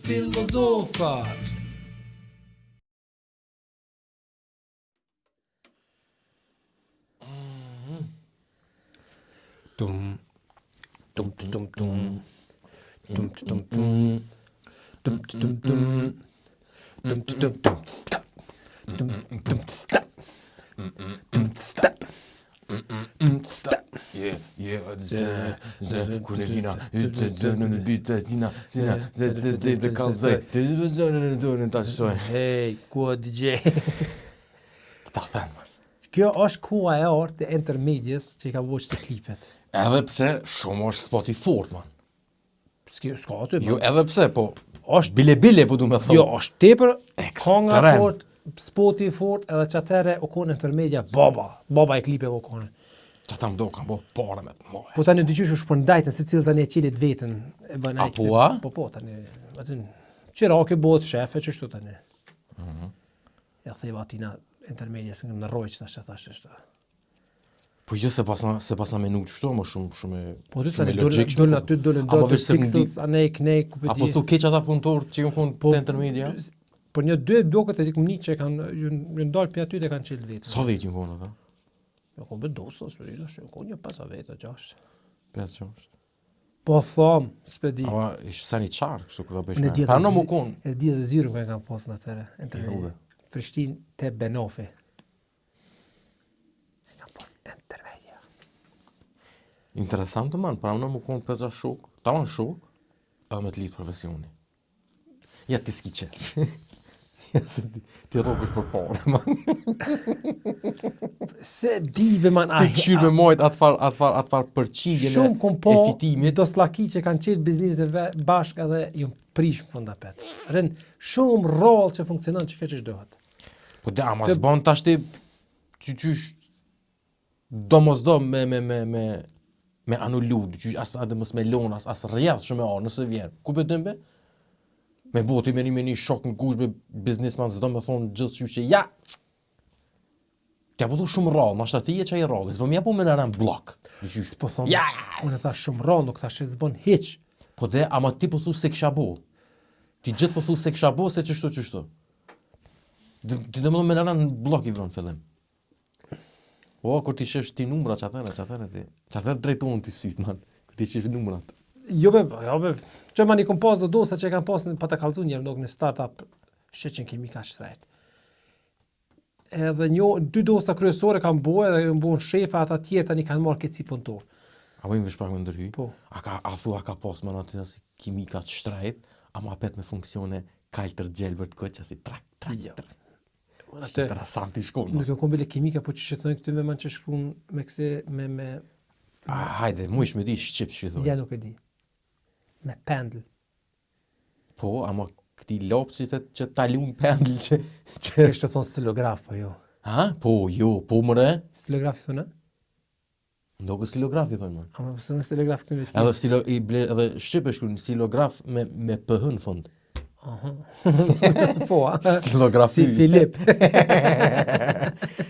Filozofa. Dum dum dum dum dum dum dum dum dum dum dum dum dum stop dum dum stop dum stop stop. Kunezina, de kalzaj, Hey, ku DJ. ta them. Kjo është koha e artë e intermedias që I ka vëqë të klipet. Edhe pse shumë është spoti fort, man. S'ka aty, Jo, edhe pse, po, është bile po du me thonë. jo, është tepër kanga Ekstrem. fort, spoti fort, edhe çatere u konë intermedia baba e klipeve u konë. Që ta mdo kam bo pare me të mojë. Po tani dyqysh u shpërndajtën se cilë tani e qilit vetën e bën ai. po, a? Po tani. Aty Qirake bëhet shefe çështu tani. Ja theva atina intermedia se në rrojç tash është. Po jo se pasna menu qështu, më shumë Po ty shumë tani logjik. dolën aty dolën Ama do veç se pixels anej knej ku Apo thu keq ata punëtor që kanë konë të intermedia? Por një dy blokët e komunitë që kanë ju ndal pi aty dhe kanë qenë vetë. Sa vetë ju konë ata? Jo kom bedosa, s'përidash, jo konë një 5 veta, 6. 5-6. Po thom, s'pedi. Ama ishtë sa një qarë, kështu kur ta bësh Në me. ditë Para në më konë. E di edhe zyrën që kanë pas në atëre. Juve. Prishtinë te Benofi. E kanë pas intermedia. Interesant man, para në më konë peza shok, ta në shok, edhe me të lidh profesioni. Ja ti s'ki qenë. Ja se ti rrogësh për parë, man. Se di be man Ti qyrë me mojt atfar përqigjen shumë kom po e fitimit. do slaki që kanë qenë bizniset bashkë edhe ju prish në fundapet. Rën shumë rrollë që funksionon që kjo që dohet. Po da, ama s'ban tash ti qysh domosdo me anullu, qysh as adë mos me lon, as rrjedh shumë e arë, nëse vjen. Ku be dëmbe? Me boti me një shok në kush me biznisman, s'do me thonë gjithë që ja, t'ja po thu shumë rrallë, ma shta ti e që i rrallë, s'po m'ja po me në rem blok. Po thonë, Ja! unë thash shumë rrollë, nuk thash s'bën hiç. Po de, ama ti po thu se kisha bo. Ti gjithë po thu se kisha bo, se qështu. Ti dhe më me në rem blok i vronë fillim. O, kur ti shef ti numra, që atëre ti. Që atëre drejtu unë ti sytë, man. Kur ti shef numrat. Jo be, që ma një kom pas do dosa që kanë pas pa të kalzu njërë në startup sheqen kimika shtrejt. Edhe dy dosa kryesore kanë bojë edhe më bojnë shefa ata tjerë tani kanë marrë këtë si punëtor. A vojmë vesh pak me ndërhy? Po. A ka pas më në aty si kimika të shtrejt, ama apet me funksione kaltër gjelbër të këtë që si trak. Është interesant i shkon. Nuk e kom bile kimika, po që shëtënoj këtë me man që shkruan me këse me... Hajde, mu ish me di shqip që i thoi. Ja nuk e di. Me pendl. Po, ama këti lopë që ta lunë pendl që... Kështë të thonë stilograf, po jo. Ha? Po, jo, po mëre? Stilograf i thonë? Ndokë stilograf i thonë, man. Ama pësë në stilograf këtë me ti. Edhe shqip e shkruan stilograf me pëh në fund. Po, a? Stilografi. Si Filip.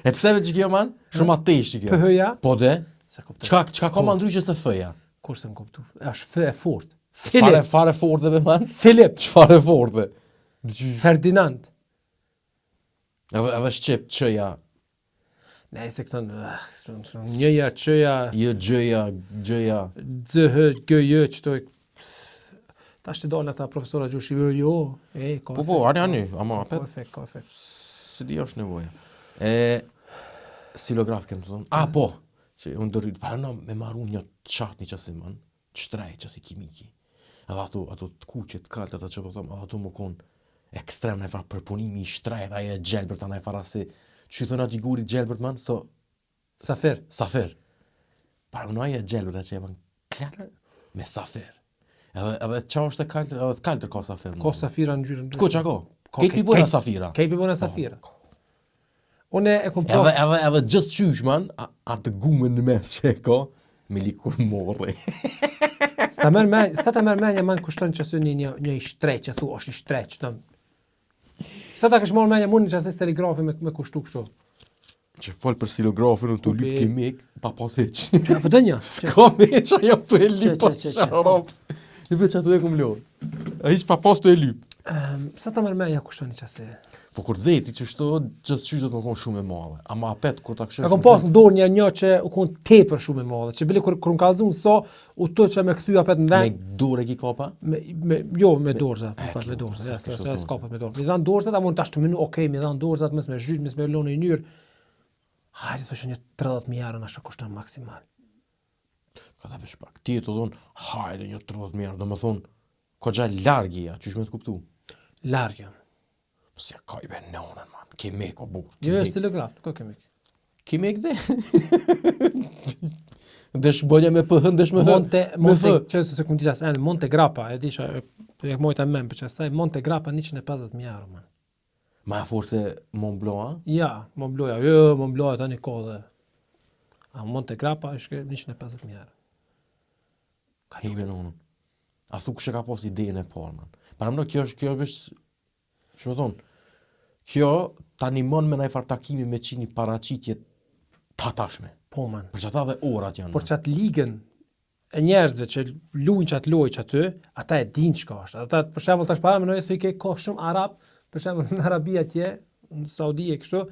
E pse veç kjo, man? Shumë atesh që kjo. PH-ja? Po de? Sa kuptoj. Qka ka ma ndryshë se fëja? Kur se më kuptu? Është fë e fort. Fare forte be, man? Filip. Çfarë forte? Ferdinand. Edhe shqip qëja. Nëse këto njëja, qëja, Jo gjëja. dzëhë, gëjë, qëtoj. Ta shtë dalë ata profesora Gjushi, jo, ka Po, ani, ama apet. Ka efekt. Si di është nevoja. Stilograf kemë të thonë. Po, që unë dërryt, para në me marru një të qatë një qësi, man, qëtrej, qësi kimiki. Edhe ato të kuqet, kalët, ata që po thëmë, edhe ato më konë ekstrem në e farë përpunimi i shtrejt, aje gjelbërt, anë e farë asi, që thënë ati guri gjelbërt, man, so... Safer. Para në aje gjelbërt, që e ban klarë, me safer. Edhe qa është e kaltër, edhe të kaltër ka safir. Ka safira në gjyrën. Ko qa ko? Kejt pi bëna safira. Kejt pi bëna safira. Une e kom pas... Edhe gjithë qysh, man, atë gumën në mes që e ka, me likur morri. Sa ta merë menja, man, kushton që së një i shtreq, që thu, është i shtreq, të... Sa ta kësh marë menja, mund që asë telegrafi me kushtu kështu. Që folë për stilografin në të lyp kimik, pa pas heq. Po dënja. S'ka me që ajo të e lyp për sharops. I veç ato e kum lor. Ai s'pa pas të e lyp. Sa ta merr menja kushton një qase. Po kur dheti që shto gjithë çysh do të më kon shumë e madhe. Ama apet kur ta kshësh. Ka kom pas në dorë një që u kon tepër shumë e madhe. Që bile kur më kallzon so, u të që me kthy apet në me vend. dorë ki kapa. Me dorza, po fal me dorza. Ja, s'ka me dorë. Mi dhan dorzat, amun tash të minu, okay, mi dhan dorzat, mos me zhyt, mos me lënë në ynyr. Hajde thoshë një 30.000 euro na kushton maksimal. Ka ta vesh pak. Ti e të dhon, hajde një 30.000 euro, do më thon, koxha largi ja, çysh me të kuptu. Larg jam. Se ka i ben nonën, man. Kime ko burr. Jo, është telegraf, ko kemik. Kime kde? Desh bolja me PH, desh me Monte, çes se kumtilas an Monte Grappa, e di që e mojta mend për çasaj Monte Grappa 150.000 euro, man. Ma forse Mont Blanc, a? Ja, Mont Blanc, jo, Mont Blanc tani kodë. A Monte Grappa është 150.000 euro. Ka i ben nonën. A thu kështë ka pos idejen e parë, man. Para më kjo është vesh, që më thonë, kjo ta animon me najfar takimi me qini paraqitje tatashme. Po, man. Për që ata dhe orat janë. Por çat ligën e njerëzve që luajnë çat lojë aty, ata e dinë çka është. Ata për shembull tash para më thoj ke ka shumë arab, për shembull në Arabi atje, në Saudi e kështu,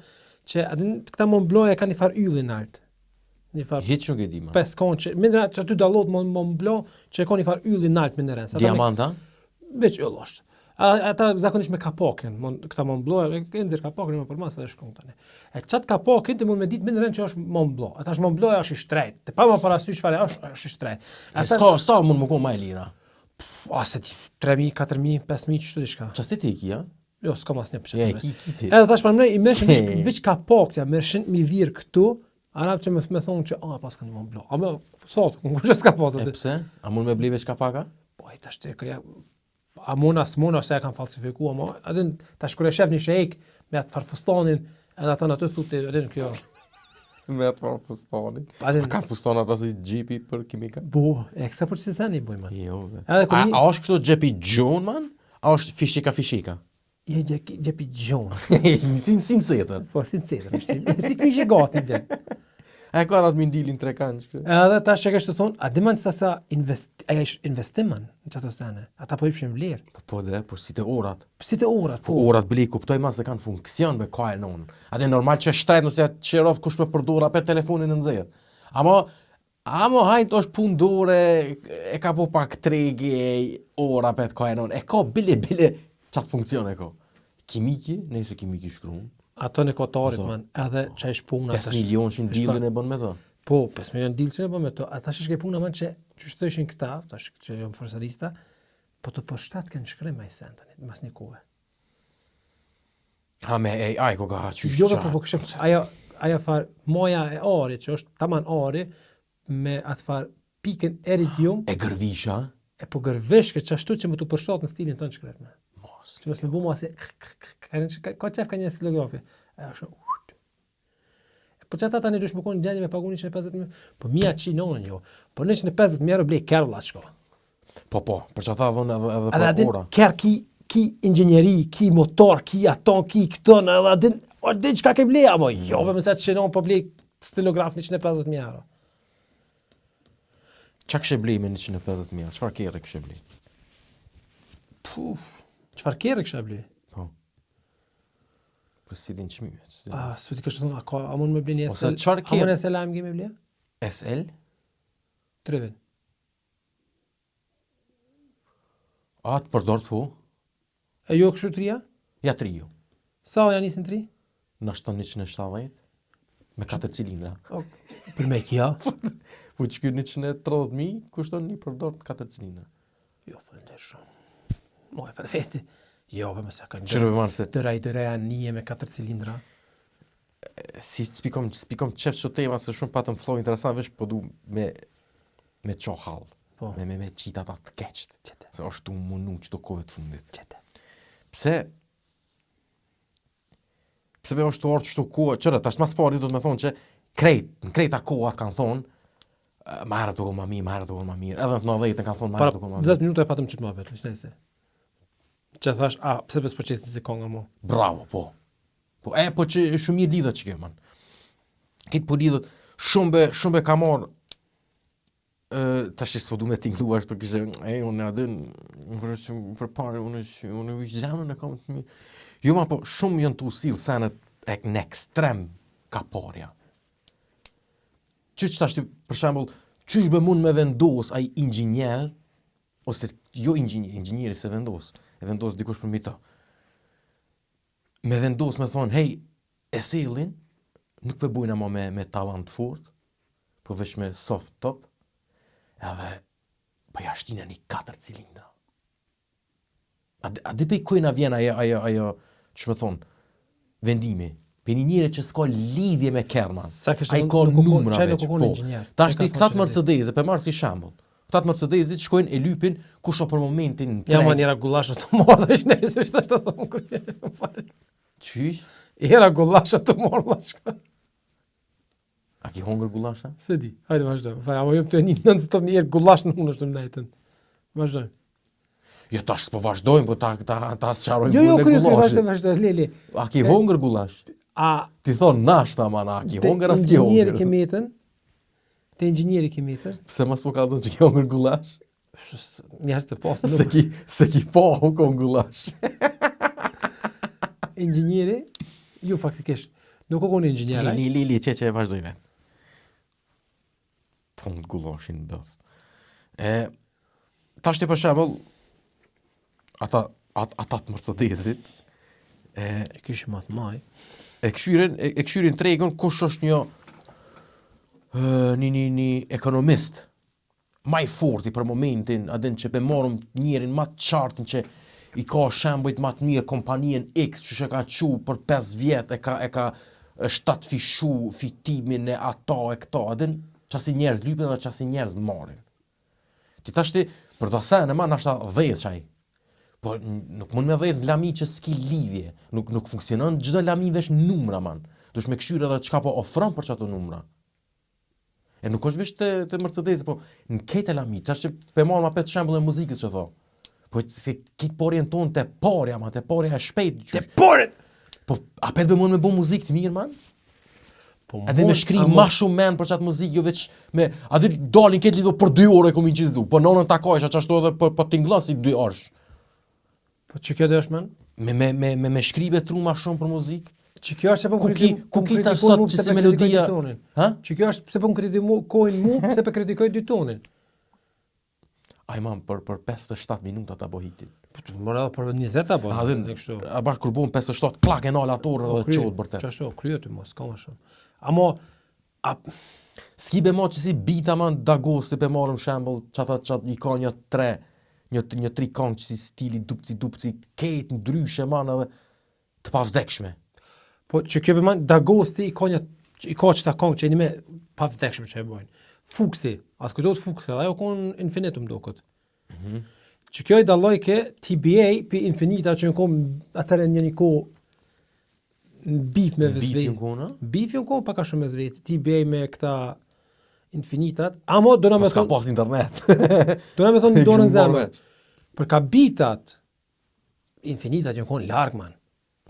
që këta Mont Blanc e kanë një far yllin lart. Një far Hiç nuk e di, man. 5 konçe. Mendra që aty dallot Mont Blanc që ka një far yllin lart me ndërën. Diamanta? Veç yll është. Ata zakonisht me kapakën, këta Mont Blanc, e nxjerr kapakën më për masë dhe shkon tani. E çat kapakën ti mund me ditë më ndërën që është Mont Blanc. Ata është Mont Blanc është i shtrenjtë. Te pa më parasysh çfarë është i shtrenjtë. Sa mund më kon më e lira. Ose 3.000, 4.000, 5.000 çështë diçka. Çfarë ti ki, ja? Jo, s'kam asnjë Ja, përshtypje. ki. Edhe tash për më i mëshin veç kapakja, mëshin mi vir këtu, arab që më thonë që pas kanë Mont Blanc. Ama sot, kush s'ka pas E atë. pse? A mund me blej veç kapaka? Po ai tash te ja amona se e kanë falsifikuar, ama atë tash kur e shef një sheik me atë farfustanin, edhe ata aty thotë edhe kjo. Me atë për fustoni. A Atë kanë fuston ata si gjipi për kimika? po, ekstra për çfarë sani bëj man. Jo. Edhe kur A është këto gjepi gjon, man? A është fishika? je gjepi gjon. Sin setër. Po sinqerisht, është. Si ky je gati vjen. A ka atë mindilin 3 kanç këtu? Edhe tash e kështë të thonë, a diman sa investim man në çato sene. Ata po i pshin vlerë. Po dhe, po si të orat. Si të orat, Po po. orat bili kuptoj ma se kanë funksion me ka e non. Atë normal që shtret nëse atë qerov kush me përdora për telefonin në nxjerr. Amo hajt është punë dore, e ka po pak tregi ora për të ka e non. E ka bile çat funksion e ka. Kimiki, nëse kimiki shkruan. Ato në kotarit Ato. man, edhe që është puna. 5 milion që dilin e bën me to. Po, 5 milion dilë që ne bën me to. Ata që puna man që thëshin këta, tash që jam forsalista, po të përshtat kanë shkrim ai sen tani, mas një kohë. Ha me AI ko ka qysh Jo, qatë. po kështu ajo far moja e ari që është taman ari me atë far pikën iridium E gërvisha. e po gërvesh që ashtu që më të përshtat në stilin tonë shkret me. Mos. Që mos më bëmu asë ka qef ka një stilografi. E është po çata tani dush më kon gjendje me pagunë 150.000. Po mia çinonën jo. Po 150.000 euro blej kerlla çko. Po, për që ata dhënë edhe Edhe për adin ora. ker ki inxhinieri, ki motor, ki aton, ki këto, edhe adin çka ke blej apo jo, më sa çinon po blej stilograf 150.000 euro. Qa kështë blej me 150.000? Çfarë kere kështë blej? Çfarë kerë kisha blej? Po. Po si din çmimet. S'u di kështë thonë, a mund me blej një Ose SL? çfarë A kerë? mund SL AMG me blej? SL? Trevin. A të përdor të po? E jo kështu tria? Ja 3 jo. Sa janë nisin 3? Në shton 170 me 4 cilindra. Për me kja? Po që kjo 130.000 kushton një përdor të 4 cilindra. Jo, falender shumë. Moje për veti. Jo, për me sa kanë Qërë be marë se dëra nije me 4 cilindra. si spikom qef që tema se shumë patëm flow interesant vesh po du me qo hall. Po. Me qita ta të keqt. Qete. Se është tu munu qëto kove të fundit. Qete. Pse be është të orë qëto kohë, qërë, tash mas pari do të me thonë që në krejta kohat kanë thonë, ma herë të kohë ma mirë, edhe në 90 kanë thonë ma herë të kohë ma mirë. 10 minuta e patëm qëtë ma betë, nëse. Që thash, pse bes po qesin si konga mo? Bravo, po. Po që shumë mirë lidhët që ke, man. Kitë po lidhët, shumë be ka marë tash s'po du me tingëllua ashtu kishte, unë adin, për pare, unë vish zemrën e kam të mirë. Jo ma po, shumë janë të usilë senet në ekstrem ka parja. Qysh tash për shembull, qysh be mund me vendos ai inxhinier, ose jo inxhinieri se vendos, e vendos dikush për mita. Me vendos me thonë, hej, e selin, nuk pe bujna ma me talent fort, po veç me soft top, edhe pa ja shtina një 4 cilindra. A di pe kujna vjen ajo, që me thonë, vendimi, për një njëre që s'ka lidhje me kerman, a i ka numra veç, po. Ta është i këtat Mercedes, për marë si shambull, këtat Mercedesit shkojnë e lypin kusho për momentin në Ja ma njëra gullashë të morë dhe ishtë nëjse është të thonë kërë. Qysh? Era gullashë të morë dhe shka. A ki hongër gullasha? Se di, hajde vazhdo. Amo jëm të e një nënë stop një erë gullashë në unë është të mnajtën. Vazhdoj. Jo, tash s'po vazhdojmë, po ta s'qarojmë Jo, punë e gullashit. vazhdo, le. A ki hongër gullash? Ti thonë nashta, man, a ki hongër as ki hongër. Te inxhinieri kemi jetën. Pse mas po ka do që ki hongër gullash? Njerës të pasë. Se ki po hongër gullash. Inxhinieri, jo faktikisht, nuk o konë inxhiniera. Li, që vazhdojme. Hongër gullashin bëth. Tash ti për shembull, ata të Mercedesit, E kishë matë maj. E këshyrin tregun kush është një ekonomist maj forti për momentin, adin që pe marëm njerin ma të qartin që i ka shembujt ma të mirë kompanien X që ka qu për 5 vjet e ka 7 fishu fitimin e ata e këta, adin qasi njerëz lypin dhe qasi njerëz marrin. Ti tashti, për të sen e ma nashta dhez qaj. Po nuk mund me dhez në lami që s'ki lidhje. Nuk funksionon gjdo lami vesh numra, man. Dush me këshyre dhe qka po ofron për qato numra. E nuk është vesh të Mercedes, po në kete lami, tash që pe marrë ma petë shembull e muzikës që tho. Po se kitë porjen tonë të parja, man, të parja e shpejt. Të porjen! Po, a petë be mund me bo muzikë të mirë, man? Edhe me shkri ma shumë men për qatë muzikë, jo veç me... A dhe dalin këtë lidhë për 2 orë e kom i qizu, po nonën takajsh, a qashtu edhe për t'inglas i 2 orësh. Po që kjo dhe është men? Me shkribe tru ma shumë për muzikë. Që kjo është se për Ku ki tash sot që se melodia... Që kjo është se për kritikojnë mu, se për kritikoj 2 tonin. Aj mam, për 5-7 minuta ta bo hitin. Mora për 20 ta bo. A bashkë kur bon 5-7, klak e nalë atorë dhe qodë bërte. Qashtu, kryo të mos, ka ma shumë. Amo... S'ki be ma që si bita man Dagosti pe marëm shembull, qatë i ka një 3 kongë që si stili dupci, ketë ndryshe man edhe të pavdekshme. Po që kjo be man Dagosti i ka qëta kongë që e një me pavdekshme që e bojnë. Fuksi, as kujtojt Fuksi, dhe ajo konë Infinitum do këtë. Që kjo i dalloj ke TBA për Infinita që në konë atër e një kohë në bif me vëzvejt. Bif jën konë? Bif jën konë paka shumë me zvejt. TBA me këta Infinitat. Amo, do na me thonë... Pas ka pas internet. Do na me thonë do në zemër. Për ka bitat, Infinitat jën konë largë, man.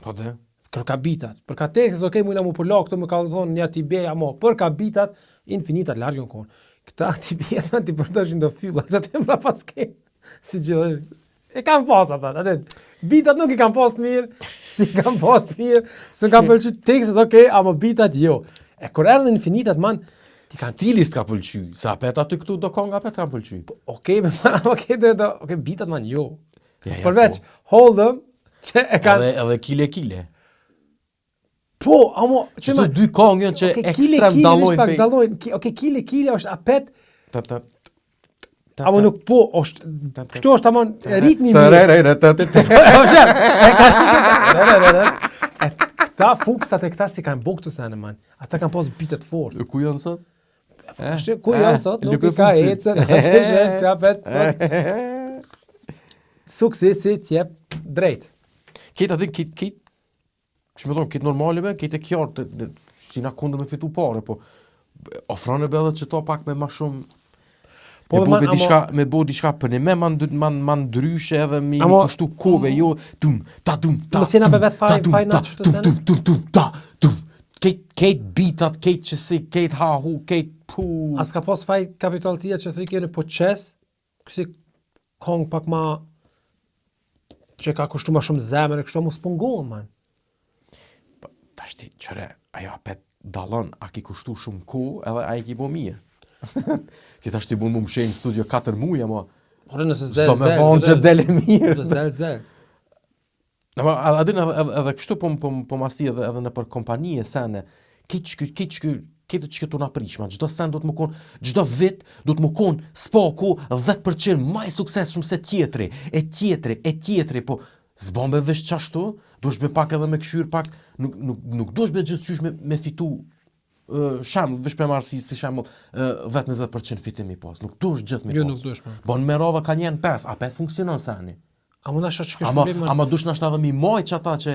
Po dhe? Për ka bitat. Për ka tekstet, okej, mujna mu për lakë, të më ka thonë një TBA, amo, për ka bitat, Infinitat largë jën konë. Këta TBA, man, ti përdashin do fylla, që të mra pas ke. Si gjithë, e kam pas ata, atë. Bitat nuk i kam pas të mirë, si kam pas të mirë, s'u kam pëlqy tekstet, okej, ama bitat jo. E kur erdhën Infinitat, man, Stilis ka pëlqy, sa apet aty këtu do kong apet ka pëlqy. Okej, bitat man jo. Përveç, Hold'em, që e kanë... Edhe kile. Po, amo... Që të 2 kongën që ekstrem dalojnë. Okej, kile është apet... Amo nuk po, kështu është tamon ritmi mirë. Këta fuksat e këta si kanë bukë të sene, man. Ata kanë pas bitet fort. Ku janë sot? Ku janë sot? Nuk i ka ecën. Shef, kapet. Suksesi t'jep drejt. Këtë atë, që me thonë, këtë normali me, këtë e kjartë, si na kundë me fitu pare, po ofrane be edhe që ta pak me ma shumë, me bo diçka për një me ndryshe edhe mi kushtu kove, jo, Mos jena be vetë fajna që të sene? Kejt bitat, kejt qësi, kejt hahu, kejt As ka pas faj kapital tia që thë kene po qes, kësi kong pak ma që ka kushtu ma shumë zemër e kështu mu s'pungohen, man. Tashti, qëre, ajo apet dalon, a ki kushtu shumë ko, edhe a i ki bo mirë. Ti tashti bu më mshenjë në studio 4 muja, ma Ore nëse s'do me thonë që dele mirë. Zdel. Ama adin edhe kështu po masti edhe në për kompanije sene, këtë që këtu na prishma, çdo sen do të më konë, çdo vit do të më konë spaku 10% më i suksesshëm se tjetri, po s'bën be vesh çashtu, duhesh be pak edhe me këshyr pak, nuk duhesh be gjithçysh me fitu vesh për marrë si shembull 10-20% fitim i pas, nuk duhesh gjithë me pas. Jo, nuk duhesh me. Bon me radha ka njen 5, a 5 funksionon seni. A mund ashtë që kështë problem? Ama dush nashta edhe mi maj që ata që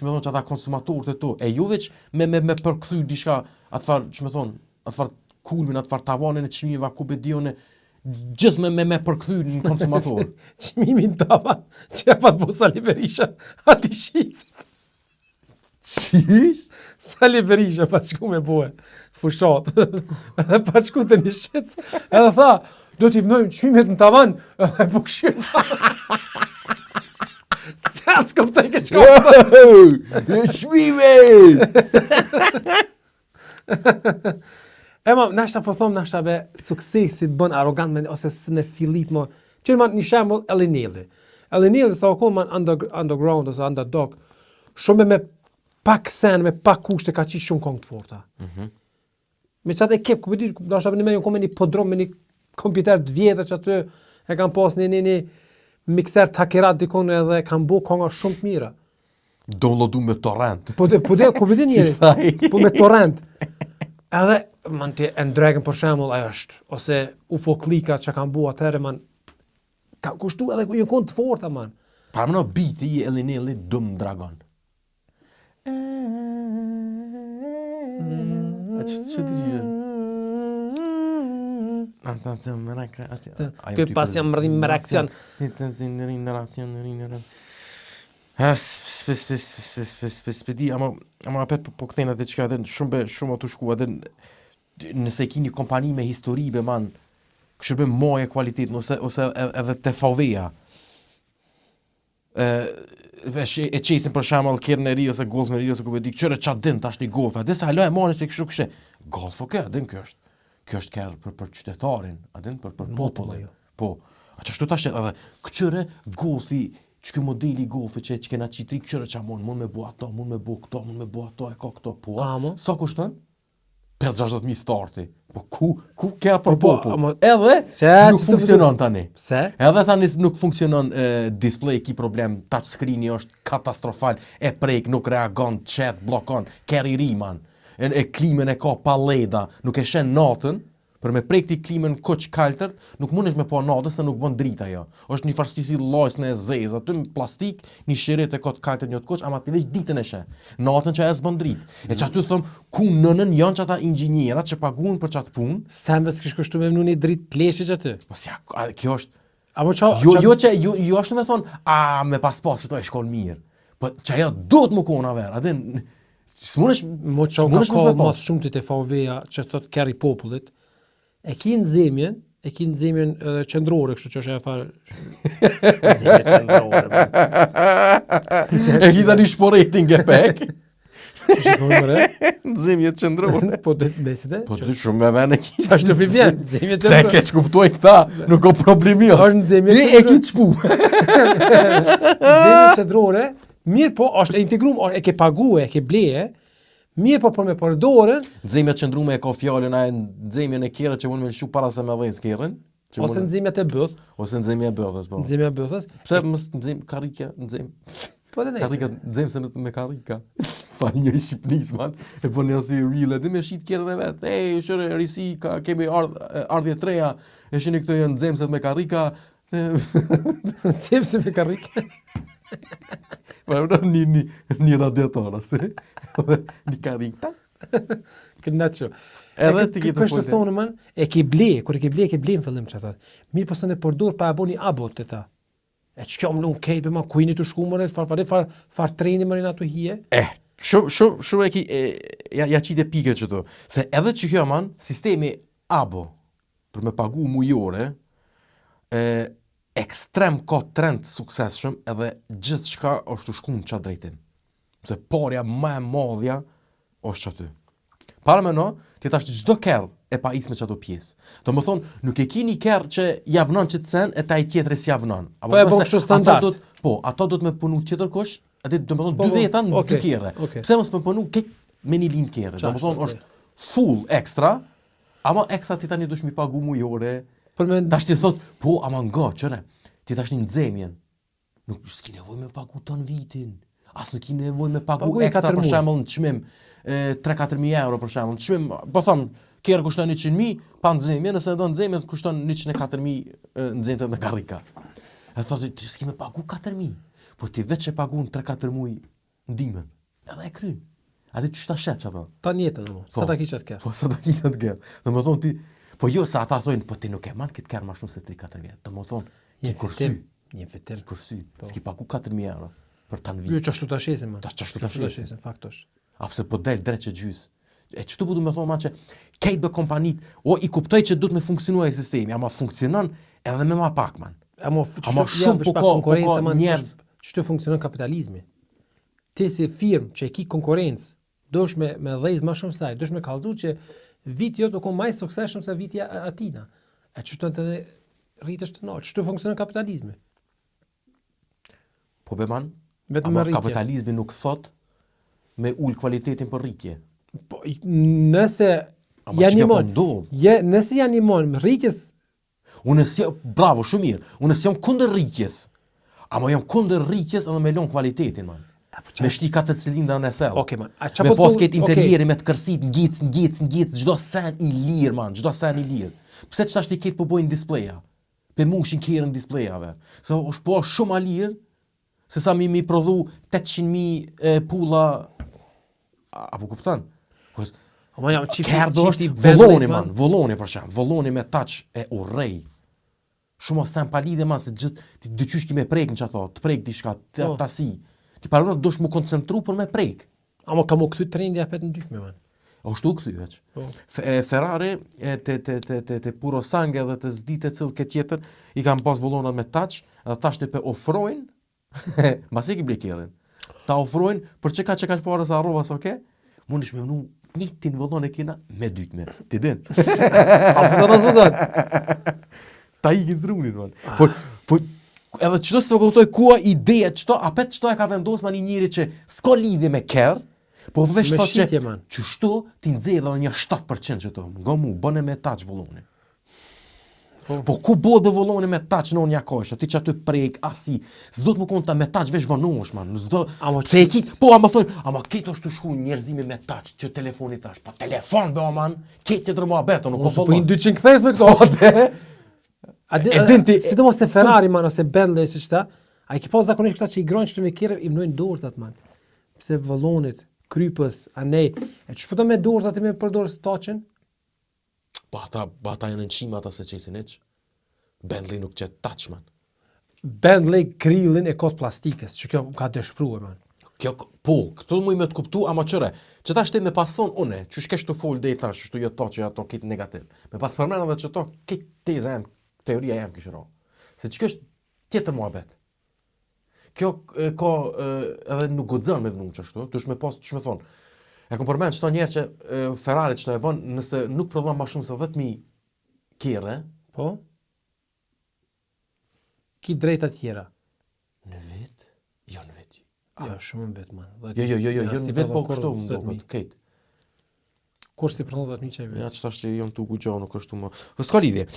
me thonë që ata konsumatorët e tu, e ju veç me përkthy diçka, atëfar, që me thonë, atëfar kulmin, atëfar tavanin e çmimeve, ku be dione, gjithë me përkthy në konsumator. Çmimin tavan, që e pat bo Sali Berisha, ati shqicë. Qish? Sali Berisha pa qku me bohe, fushat, edhe pa qku të një shqicë, edhe tha, do t'i vënojmë çmimet në tavan, edhe po këshirë tavan. Se s'kom të i ke qka. Çmime! Ema, nashta po thomë, nashta be suksesit bën arrogant me, ose së në Filip më, që në një shembull Elinelli. Elinelli sa o konë man underground ose underdog, shumë me pak sen, me pak kushte ka qish shumë kongë të forta. Me qatë ekip, ku pëdi, nashta me një kome një podrom, me një kompjuter të vjetër që aty e kam pas një mikser të hakerat dikon edhe kam bu konga shumë të mira. Downloadu me torrent. Po ku pëdi njeri, po me torrent. Edhe, man ti e ndregën për shembull ajo është, ose UFO klika që kam bu atëherë, man, ka kushtu edhe ku një konë të forta, man. Para më në biti i Elinelli dëm dragon. Që të gjë? Ky pas jam rrim me reakcion. Spedi, ama apet po kthejnë atë çka edhe shumë ato shku edhe nëse ki një kompani me histori be man, kështu be moje kvalitet ose edhe TV-ja. E qesin për shembull Kerneri ose Golferi ose ku be di çore çat din tash një golf. Desa alo e marrë se kështu. Golf ok, din kjo është kërë për qytetarin, adin, për popullin. Po, a që shtu tash edhe, këqyre golfi, që kjo modeli golfi që kena qitri, këqyre që mund me bu ato, mund me bu këto, mund me bu ato, e ka këto, po, sa kushtën? 5-60.000 starti. Po, ku kja për popull? Edhe, nuk funksionon tani. Pse? Edhe tani nuk funksionon display, ki problem, touchscreen-i është katastrofal, e prek, nuk reagon, chat, blokon, keri riman. E klimën e ka pa leda, nuk e shen natën, për me prekti klimën koq kaltër, nuk mundesh me pa natën se nuk bën drita jo. Është një farsi si lojsën e zezë, aty me plastik, një shiret e ka të kaltër një të koq, ama ti veç ditën e she. Natën që e s'bën dritë. E që aty thëm, ku nënën janë që ata inxhinierat që paguën për qatë punë? Sembes kish kushtu me mnu një dritë të leshi që aty. Po si, kjo është... Jo është me thonë, me pas që to e shkon mirë. Po që ajo do të më kona verë, adin... Mo që ka mas shumë të TV-ja që thot keri popullit, e ki në zemjen edhe qendrore, kështu që është e farë... Zemje qendrore. E ki të një shporetin e pek. Në zemje qendrore. Po të besite? Po të shumë me vene ki. Qa është të pivjen? Zemje qendrore. Se ke që kuptoj këta, nuk o problemi jo. Ti e ki qpu. Zemje qendrore, mirë po, është e integrum, e ke pague, e ke bleje, mirë po për me përdorën... Nxemja qëndrume e ka fjallën a nxemjen e kjerë që mund me lëshu para se me dhejnë s'kerën. Ose nxemjat e bëth. Ose nxemja e bëthës, po. Nxemja e bëthës. Pse mës nxem karika, nxem... Po dhe nejse. Karika nxem se me karika. Fali një Shqipnis, man. E po një asi real, edhe me shqit kjerën e vetë. Ej, shërë, risi, kemi ardhje treja, e shini këto janë nxem se me karika. Nxem se me karika. Një radiator, ase? Një karika. Kënaqo. Edhe ti ke të kështë të thonë, man, e ke ble në fillim që atat. Mirë po së në përdor pa e bo një abot të ta. E që kjo më nuk kejpe, ma, kujni të shku mërë, far treni mërë në ato hije? Shumë e ki ja qite pike që tu. Se edhe që kjo man, sistemi abo për me pagu mujore, ekstrem ka trend suksesshëm edhe gjithë shka është të shku në qatë drejtim. Se parja më e madhja është që aty. Para me no, ti tash çdo kerr e pa isme çato pjesë. Do më thonë, nuk e ki një kerr që javnon që të sen e ta i tjetëri si javnon. Po e bën kështu standard. Ato do të me punu tjetër kush, atë do më thonë 2 veta në 2 kerre. Pse mos më punu me një lind kerre? Do më thonë është full ekstra, ama ekstra ti tani dush mi pagu mujore. Tash ti thot, po ama nga, çore. Ti tash një nxemjen. Nuk s'ki nevojë me pagu ton vitin. As nuk ki nevojë me pagu ekstra për shembull në çmim 3-4.000 euro për shembull. Çmim, po them, kerr kushton 100.000, pa nxemje, nëse do nxemje kushton 104.000 nxemje me karrika. E thotë ti s'ki me pagu 4.000. Po ti vetë që pagun 3-4 muaj ndihmën. Edhe e kryen. A ti ç'ta shet çato? Ta jetën domo. Sa ta kishat kerr. Po sa ta kishat kerr. Domethënë ti, po jo sa ata thonë, po ti nuk e man kët kerr më shumë se 3-4 vjet. Domethënë, ti kursy. Një vetë kursy. S'ki pagu 4.000 euro për ta vit. Jo çashtu ta shesin më. Çashtu ta shesin faktosh. Apse po del drejt që gjys. E çtu po du me thonë ma që kejt be kompanit, o i kuptoj që du të me funksionuaj sistemi, ama funksionon edhe me ma pak man. Ama shumë po ka njerëz. Çtu funksionon kapitalizmi. Ti si firmë që e ki konkurrencë, dosh me dhëz më shumë saj, dosh me kallëzu që viti jot do kon më suksesshëm se viti atina. E çtu edhe rritesh të natë. Çtu funksionon kapitalizmi. Po be man, vetëm kapitalizmi nuk thot me ul kualitetin për rritje. Po nëse nëse janë animon rritjes, unë bravo, shumë mirë. Unë jam kundër rritjes. Ama jam kundër rritjes edhe me lon kualitetin man. Me shti 4 cilindra në sell. Okej man. Me pas këtë interieri me të kërsit ngic, çdo sen i lirë man, çdo sen i lirë. Pse çtash ti këtë po bojnë displeja? Pe mushin kerën displejave. Se është po shumë a lirë se sa mi prodhu 800.000 pulla. Apo kupton? Voloni për shemb, voloni me touch e urrej. Shumë sen pa lidhje ma se gjithë ti dyqysh ki me prek në çato, të prek diçka, ta si. Ti para dush mu koncentru për me prek. Ama ka mu kthy trendi apet në dyshme man. Ashtu kthy veç. Ferrari te puro sangue dhe të zdite cil ke tjetër i kanë pas volonat me touch, edhe tash te pe ofrojnë, mbasi ki blekerën. Ta ofrojnë për çka parë sa harrova sa okay? Mundesh me unu njëtin vëllon e kena me dytme. Ti din? Apo do të zgjodon. Ta i trunin man. Po edhe çdo s'po kuptoj ku ideja çto apet çto e ka vendosur mani njëri që s'ka lidhje me kerr, po veç thotë që çështu ti nxjerr edhe një 7% që to. Nga mu bën me touch vollonin. Po ku bëhet me vollonin me touch në një kosh, ti çaty prek asi. S'do të më konta me touch veç vonosh man. S'do. Se e ki, po ama thon, ama këto është të shku njerëzimi me touch që telefoni tash. Po telefon do man, këtë të muhabet nuk po vollon. Po 200 kthes me këto. Sidomos te Ferrari man ose Bentley siç ta, ai ki pas zakonisht këta që i grojnë çtu me kerr i mnojnë dorëzat man. Pse vollonit, krypës, anej, e ç'po do me dorëzat me përdor touchen? Po ata janë në çim ata se çesin hiç. Bentley nuk çet touch man. Bentley grillin e kot plastikës, që kjo ka dëshpruar man. Kjo po, këtu më të kuptu ama çore. Që tash ti me pas thon unë, çu shkesh të fol deri tash, çu jo touch ato kit negativ. Me pas përmend edhe çto kit teza jam, teoria jam kishëro. Se ç'kjo është tjetër muhabet. Kjo ka edhe nuk guxon me vënë çashtu, tush me pas ç'më thon. E kam përmend çto njerëz që Ferrari çto e bën nëse nuk prodhon më shumë se 10.000 kerre, po ki drejta tjera. Në vit? Jo në vit. Jo, shumë në vit man. Jo, në vit po kështu më duket, këtë. Kursi për 90.000 çeve. Ja, ç'tash ti jam tu guxho nuk kështu më. Po s'ka lidhje.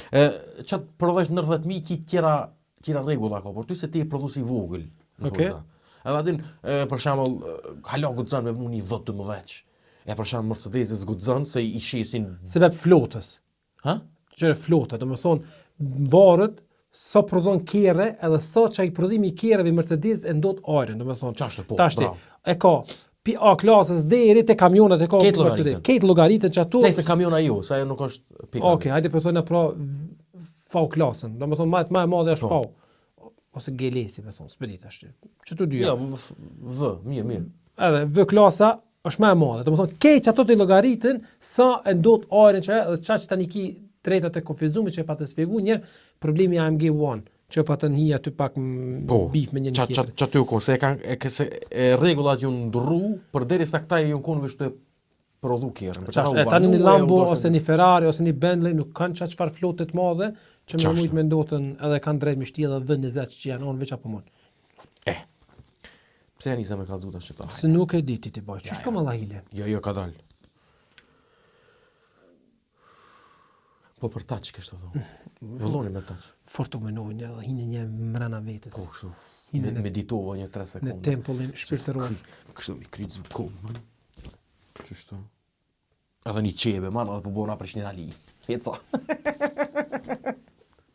Çat prodhosh 90.000 ki tjera rregulla ka, por ty se ti e prodhues i vogël. Okej. Edhe atin për shembull hala guxon me vënë një vot të mëdheq. E për shembull Mercedes guxon se i shesin sebeb flotës. Ha? Qëre flota, domethënë varet sa prodhon kerre edhe sa çaj prodhimi i kerreve Mercedes e ndot ajrin, domethënë. Ç'është po? Tash e ka A klasës deri te kamionat e ka Mercedes. Këtë llogaritën që ato. Nëse kamiona jo, sa ajo nuk është pika. Okej, hajde po thonë pra V klasën, domethënë më e madhe është V ose Gelesi, më thon, s'pedi tash. Çto dy. Jo, V, mirë. edhe V klasa është më e madhe. Domethënë keq ato të llogaritën sa e ndot ajrin që edhe çka që tani ki tretat e kufizumit që e pa të shpjegu një problemi AMG1 që pa të një aty pak bif me një tjetër. Çfarë u kon se rregullat ju ndrru përderisa këta ju kanë vetë prodhu kerën. Tani një Lambo ose një Ferrari ose një Bentley nuk kanë çfarë flote të madhe që më mujt me ndotën edhe kanë drejt me shtjellë dhe 20 që janë on veç apo mon. Pse janë me kallzu tash këta? Se nuk e di ti boj. Ç'është kam Allahile? Jo, ka dal. Po për taç kështë thonë. Vëlloni me taç. Fort u menojnë edhe hinë një mrena vetes. Po kështu. Meditova një 3 sekonda. Në tempullin shpirtëror. Kështu mi kryt zbukom, man. Çështo. Edhe një qebe, man, edhe po bona për shnirali. Heca.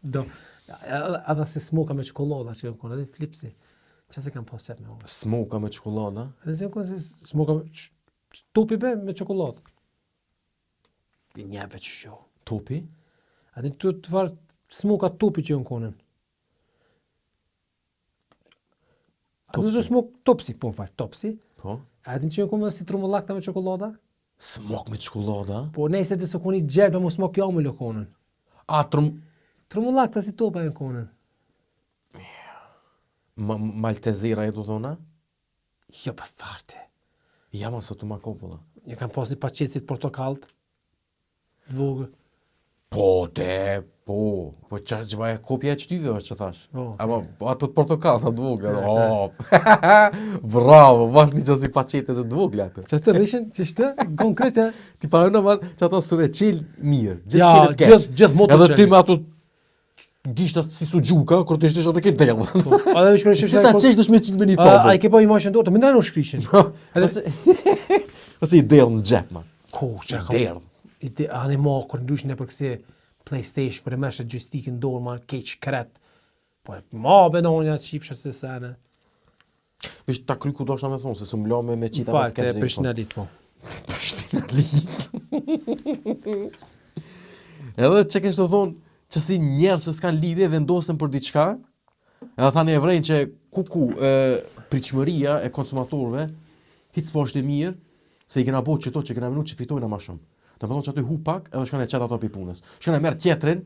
Do. Edhe si smoka me çokoladë që kanë, edhe flipsi. Çfarë se kanë pas çet me ova? Smoka me çokoladë? Edhe se kanë smoka topi me çokoladë. Një be çu. Topi? A din tu të var smoka topi që kanë. A do të smok topsi po fal, topsi? Po. A din që kanë si trumullakta me çokoladë? Smok me çokoladë? Po nëse të sokoni gel me smok jo me lokonën. A trumullakta si topa e kanë. Maltezera e do thona? Jo pa farte. Ja ma sot ma kopulla. Ja kanë pas një paqecit portokalt. Vogël. Po që vaja kopja e qëtyve është që thash. Ama ato të portokalt të dvogla. Bravo, vash një qësi paqete të dvogla atë. Që të rrishin, që shtë, konkrete. Ti parëna man që ato së qilë mirë. Gjithë moto qelë. Edhe ti me ato gishtat si su gjuka, kur të ishte ato ke delë. A dhe shkërë Si ta qesh dëshme qitë me një tobë. A i ke po imashën dorë, të më ndërë në shkrishin. Ose i delë në gjep, man. Ko, që i delë. A dhe ma, kër ndryshin e për kësi PlayStation, kër e mështë gjystikin dorë, man, keq kret. Po e ma benonja qifshë se sene. Vish, ta kry ku do shta me thonë, se së mblo me qita pa të kesh. Fakt, Prishtinelit, po. Prishtinelit. Edhe që kesh të thonë, që si njerës që s'kan lidhje vendosen për diçka, edhe thani e vrejnë që pritshmëria e konsumatorëve hiç po është e mirë, se i kena bo që që kena minu që fitojnë ma shumë. Të më thonë që aty hu pak, edhe shkën e qetë ato pi punës. Shkën e merë tjetrin,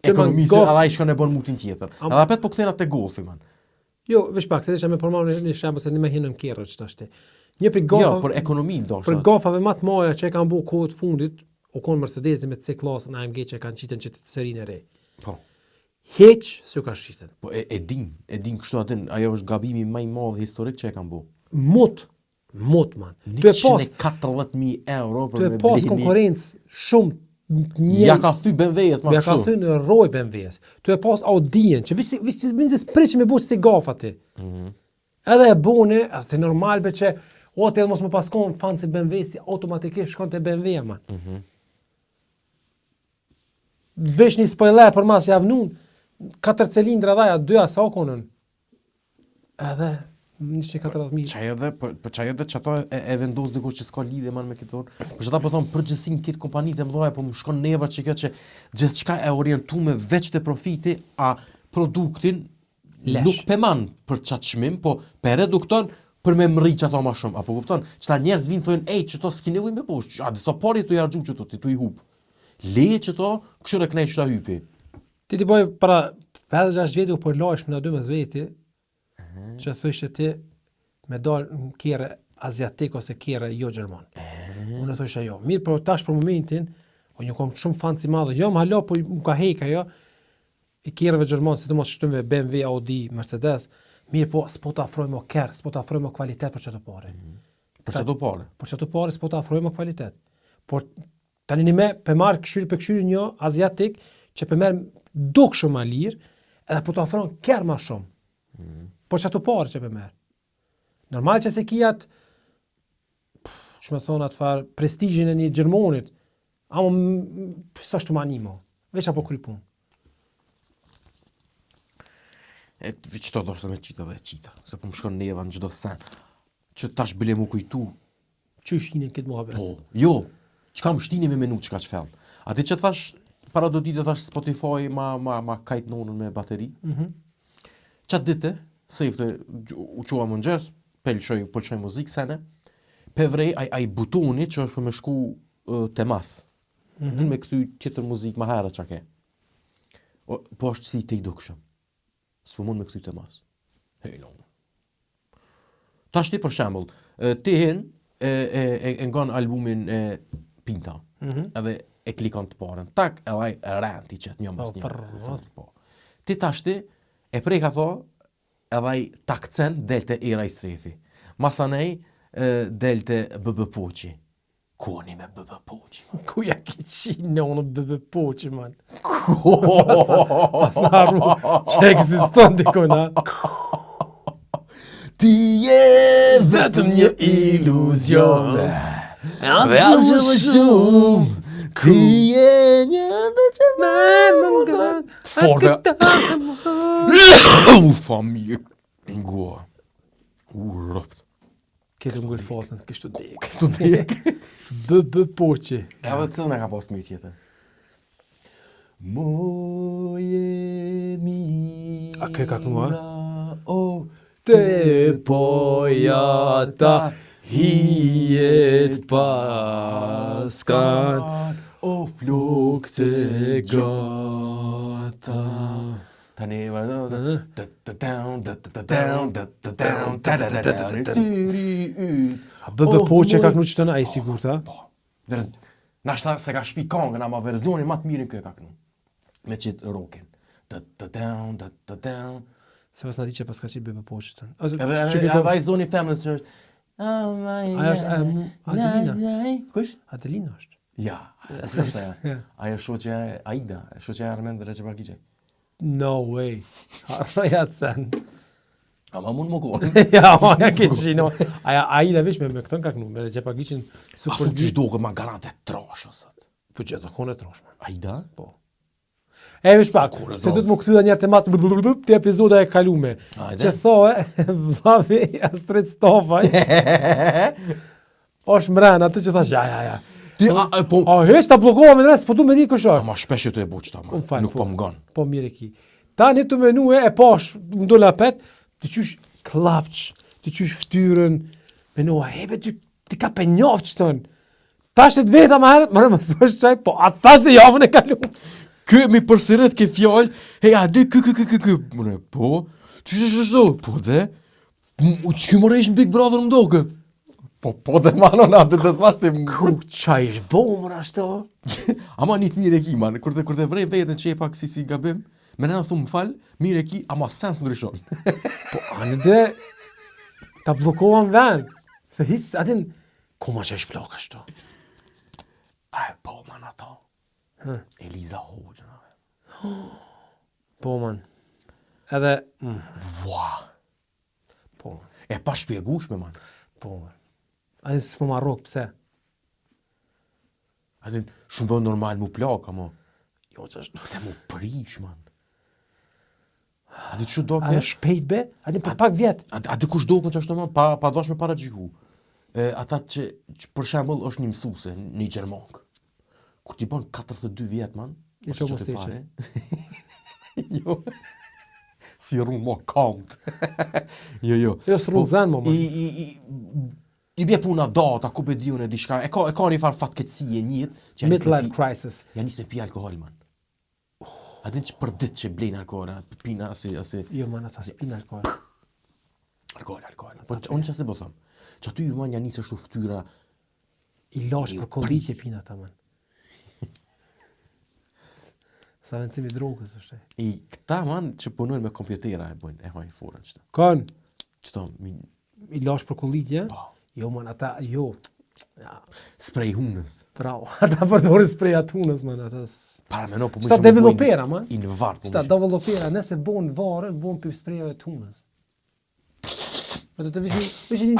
ekonomisë, edhe a i shkën e bon mutin tjetër. Edhe apet po këthena të golfi, man. Jo, veç pak, se dhe që me përmanë një shemë, se një me hinëm kjerë që të ashte. Një për gafave... Jo, për ekonomi do shta. Për gafave matë maja që e kanë bu kohët fundit, o konë Mercedesi me C-klasën AMG që kanë qitën që të serinë e re. Po. Heq se u ka shqitën. Po e din kështu atin, ajo është gabimi maj madh historik që e kanë bu. Mut, man. 140.000 euro për me blini. Të e pas konkurencë shumë ja ka thy BMW-s ma kështu. Ja ka thy në roj BMW-s. Të e pas Audien, që vishë minzis priq me bu që si gafa ti. Edhe e bune, edhe të normal be që o të edhe mos më paskon fanë si BMW-s, si automatikisht shkon të BMW, man. Vesh një spoiler për mas javnun, 4 cilindra dhaja, 2 asa o konën. Edhe 140.000. Qaj edhe që ato e vendos dikush që s'ka lidhje man me këtë orë. Për që ta po thonë përgjësin këtë kompanitë e mdoja, po më shkon nevar që kjo që gjithë qka e orientu me veç të profiti, a produktin nuk peman për qatë shmim, po pe redukton për me mëri që ato ma shumë. Apo kupton, që ta njerës vinë thojnë, ej, që to s'ki nevoj me posh, a disa pari të jargju që to, ti tu i hup. Leje që to, këshur e knej që ta hypi. Ti ti boj para 5-6 vjetë u përlojsh me në 12 veti, që thëshë ti me dalë në kjere aziatik ose kjere jo Gjerman. Unë thëshë jo. Mirë, për tash për momentin, o një kom shumë fanë si madhe, jo më halo, po më ka hejka jo, i kjereve Gjerman, si të mos shtume BMW, Audi, Mercedes, mirë po s'po të afrojmë o kjerë, s'po të afrojmë o kvalitet për që të pare. Për që të pare? Për që të pare s'po të afrojmë o kvalitet. Por tani një me për marë këshyri për këshyri një aziatik, që për merë duk shumë a lirë, edhe po të afrojmë kjerë ma shumë. Por që të pare që për merë. Normal që se kijat, që me thonë atë farë, prestigjin e një Gjermonit, amo së është të manimo, veç apo kry punë. Që të do shtë me qita dhe qita, se po më shkon neva në gjdo sen, që tash bile mu kujtu. Që shtinin këtë muhabet? Po, jo, që kam shtini me menu që ka që fell. A ti që thash, para do ditë thash Spotify ma kajt nonën me bateri. Qatë dite, se ifte u qua më nxes, pëlqoj muzikë sene, pe vrej ai butoni që është për me shku te mas. Din me këthy tjetër muzikë ma herë që ke. Po është si te i dukshëm. S'po mund me këthy te mas. Hej, no. Ta shti për shembull, ti hin e ngon albumin e Pinta. Edhe e klikon të parën. Tak, edhe ai renti që një mas një. Po. Ti tashti e prek ato edhe ai takcen delte era i strefi. Masanej delte BB Poqi. Koni me BB Poqi. Ku ja ki qinë unë BB Poqi, man. Pas në arru që eksiston dikona. Ti je vetëm një iluzion. Dhe asgjë më shumë. Ti je një dhe që më forte. Familje. Ngua. Rëpt. Këtë ngull fotën, kështu dek. Kështu dek. BB Poqi. Edhe cilën e ka pas mirë tjetër. Moje mira. A kë ka kënua? O te pojata hijet paskan. O flok të gata. Tani BB Poqi ka kënu qëtën, a i sigur ta? Nashta se ka shpi kongën, ama verzioni ma të mirin kjo ka kënu. Me qitë rokin. Se pas në di që pas ka qitë BB Poqi të. Edhe ai zoni femnës që është Aja është Adelina. Kush? Adelina është. Ja, ajo shoqja e Aida, shoqja e Armend Recep. No way. Arroja të sen. Ama mund më konë. Ja, aja ke qino. Aida vesh me këtën ka kënu, me Recep Agicin A super thu që shdo ma garante trosh, asat. Po që të kone trosh, man. Aida? Po. E vesh pak, se du të më këthyda një të masë të epizoda e kalume. Që thoe, vlavi Astrid Stofaj. Osh mren, atë që thash, ja. Ti, A hesh ta blokova me nëres, po du me di këshor. Ama shpesh të e buqta, ma. Nuk po më gonë. Po mire ki. Ta një të menu e pash, më do lapet, të qysh klapç, të qysh ftyrën, menua, hebe, ti ka pe njofë qëtën. Ta është të veta ma herët, mërë më sosh qaj, po a ta është të javën e kalume. Kë mi përsiret ke fjallë, hej, a di kë. Mëne, po, që po dhe, që më rejsh në Big Brother më doke. Po dhe manon atë të thash të më... Ku qaj është bo, mërë ashto? Ama një të mire ki, man, kur të vrej vetën që e pak si gabim, me nëna thumë falë, mire ki, ama sens ndryshon. Po anë dhe, ta blokovan ven, se hisë, atin, ku ma që është plak ashto? A e po, man, ato. Eliza Hoxha. Po, man. Edhe, Ua. po, man. E pa shpjegushme, man. Po, man. Atin së po ma rok, pëse? Atin, shumë bën normal mu plak, ama. Jo, që është... Se mu prish, man. Atin, që do A ke... shpejt be? Atin për pak vjetë. Atin, kush do ke që ashtu, man, pa dash me para gjihu. Ata që për shembull është një mësuse, një gjermankë. Kur ti bën 42 vjet, man, I që mos teqe. Jo. Si rrunë mo kamt. Jo. Jo, s'rrunë zen, mo, man. I bje puna data, ku be diun e diçka. E ka një farë fatkeqësie njët. Midlife crisis. Ja nis me pi alkohol, man. A din që për ditë që blejnë alkohol, pina asi... Jo, man, ata s'pina alkohol. Alkohol. Po unë që se po thëmë. Që aty ju man ja nisë është u ftyra... I lash për kollitje pina ta, man. Sa vendësimi drogës është e. I këta, man, që punojnë me kompjutera e bojnë, e hajnë furën qëta. Kanë, Qëta, i lash për kollitje? Po. Jo, man, ata, jo. Ja, Sprej hunës. bravo. Ata përdorin sprej atunës, man, ata... Para me no, po Sta developera, man. I në vartë, po Sta developera, nëse bon varë, bon për spreja e tunës. Më të vishë një...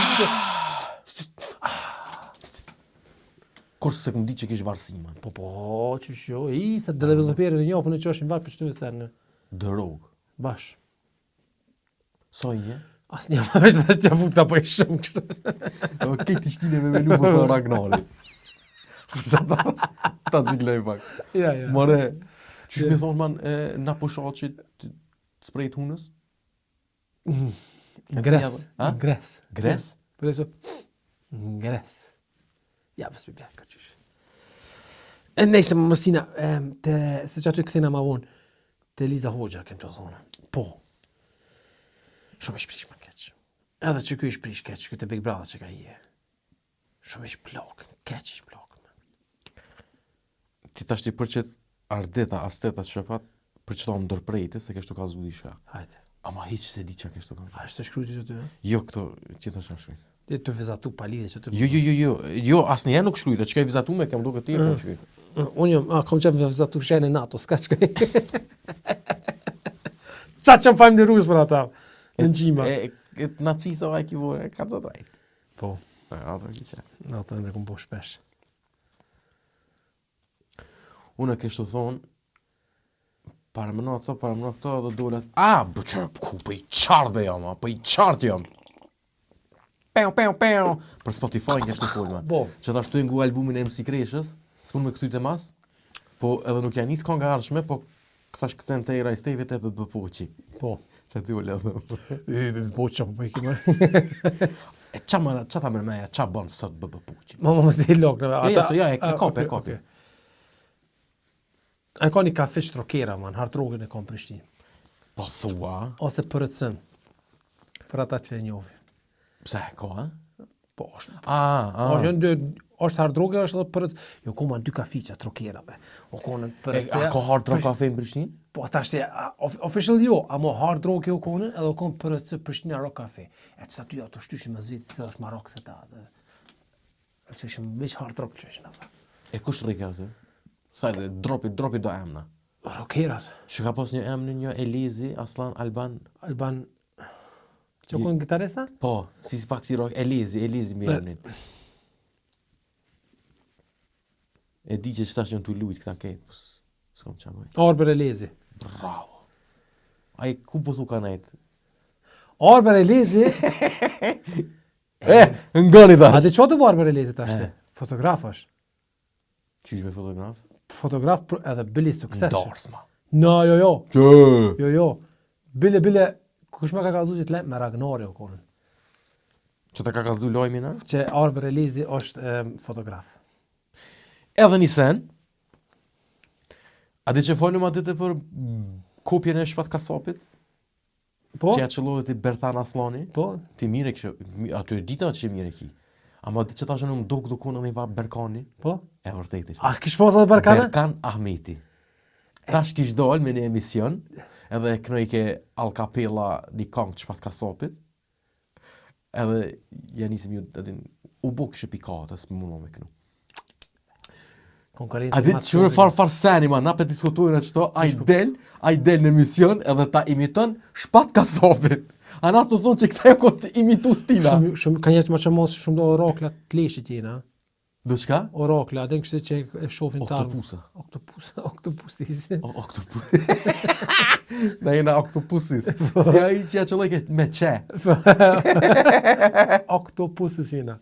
Kurse se këmë di që kish varësi, man. Po, qysh jo, se developera në njofën e që është në varë për qëtë se në Drogë. bash. So i nje? As një më vesh të është që fukta po i shumë kështë. Këtë ishtine me menu për sa Ragnari. Ta gjiklej pak. Ja. More, qysh me thonë, man, na po shaqit sprejt hunës? Ngres. Gres? Për eso, ngres. Ja, bës me bjerë, ka qysh. E nejse, mësina, se që aty këthina ma vonë, të Eliza Hoxha, kem të thonë. Po. Shumë ish prish më keq. Edhe që ky ish prish keq, këtë Big Brother që ka ije. Shumë ish blok, keq ish blok. Ti tash ti përqet ardeta, asteta shëpat, për që ta më ndërprejti, se kështu ka zbudi shka. Hajde. Ama hiq se di që kështu ka. A është të shkrujti që ty, ha? Jo, këto, që ta shashmi. Dhe të vizatu palidhe që të... Jo, asë njerë nuk shkrujte, që ka i vizatu me, kem do këtë tjerë, shkrujt. Unë jam, kom qëmë me vizatu shenë e NATO, s'ka që kaj. Qa që më fajmë në rusë për ata, në gjima. Nacisova e kivore, ka të drejt. Po, Ato ki që. ato në kom po shpesh. Unë kështu thonë, para më këto, dhe dolet, ku për i qartë be jam, për i qartë jam. Peu. Për Spotify një shtu folma. Bo. Që ta shtu e ngu albumin e MC Kreshës, s'pun me këtyt e mas, po edhe nuk janë nisë konga arshme, po këtash këcen të era i stejve të për poqi. Po. Që ty u ledhë. Po që po i kime. E qa ta mërmeja, qa banë sot për poqi? Mama më si lokë. E kopi. A ka një kafe shtrokera, man, hard rockën e kom Prishtinë. Po thua, Ose përëtësën. Për ata që e njovi. pse e ka, Po, është. Është hard rockë, është edhe përët... Jo, koma në dy kafiqa, trokerave. O konën përët... A ka hard rock kafe në Prishtinë? Po, ata është, official jo, amo hard rock jo konën, edhe o konë përët se Prishtina rock kafe. E që sa ty ato shtyshim me zvitë, se është Marok se ta. Që ishim veç hard rock që ishin ata. E kush rike aty? Thajde, dropi do emna. Rockerat. Që ka pas një emnë një Elizi, Aslan, Alban. Alban... Që konë gitarista? Po, si pak si rock, Elizi mbi emnin. E di që qëta që në të lujt këta ketë, s'kom qa bëj. Arber Elezi. Bravo. Ai ku po thu ka nejt? Arber Elezi... Ngani A tash. di që të bu Arber Elezi tash? Fotograf është. Qysh me fotograf? Fotograf edhe bili sukses. Darsma. No, jo. Që? Jo. Bile, kush me ka kalzu që t'le me Ragnari o konën. Që ta ka kalzu lojmi na? Që Arber Elezi është fotograf. Edhe një sen, a di që folëm atë për kopjen e shpat kasapit? Po? Që ja qëllohet i Berthan Aslani? Po? Ti mire kështë, aty e dita që mire ki. Ama di që ta që në më dukun në i va Berkani? Po? E vërtejti. A kish posa dhe Berkane? Berkan Ahmeti. Tash kish dal me një emision, edhe kënoj ke Al Capella një kongë që pat kasapit, edhe janisim ju, edhin, u bo kështë pikate, s'më mundu me kënu. Konkurenci A ditë që farë seni, ma, na për diskutojnë e qëto, a i del në emision edhe ta imiton shpat kasapin. A na të thonë që këta e këtë imitu stila. Shumë, ka njerë që ma që mos shumë do orakla të leshit jena. Do qka? Orakla, adem kështë që e shofin të Oktopusa. Oktopusis. Na jena oktopusis. Si a i që ja qëlloj këtë me qe. Oktopusis jena.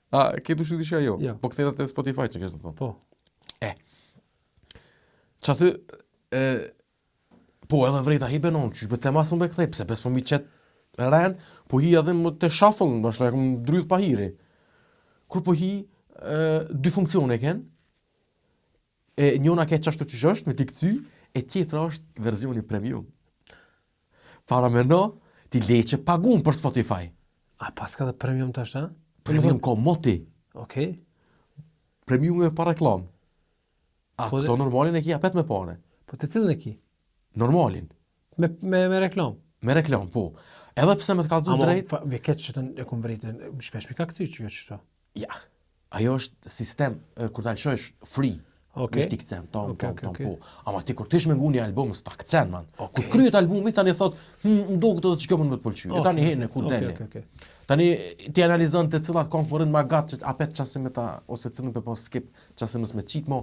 Ke du shtu disha jo? Jo. Po këthejta të Spotify që kështë të thonë. Po. Që aty, po edhe vrejta hi benon, që shbet të masë më be këthej, pse pes po mi qetë ren, po hi edhe më të shuffle, nështë e këmë dryth pa hiri. Kur po hi, dy funksione ken, njona ke qashtu që është, me t'i këcy, e tjetra është verzioni premium. Para me no, ti leqe pagun për Spotify. A pas ka dhe premium të ashtë, ha? Premium ka moti. Okej. Premium e pa reklam. Po Këto normalin e ki apet me pare. Po të cilën e ki? Normalin. Me reklam. Me reklam, po. Edhe pse me të kalzu drejt. Ve ketë që të e kom vritë, shpesh mi ka këty që jo qështu. Ja. Ajo është sistem, kur të alëshojsh free. Okej. Vesh ti këcen, ton, Okej. po. Ama ti kur tish me ngu një album, s'ta këcen, man. Okej. Kur kryet albumi, tani thot, ndo këto dhe që kjo më të pëlqy. E tani hene, ku dele. Okej. Tani ti analizon të cilat kanë përën ma gatë, që apet qasim me ta, ose cilën për po skip, qasim me qit mo.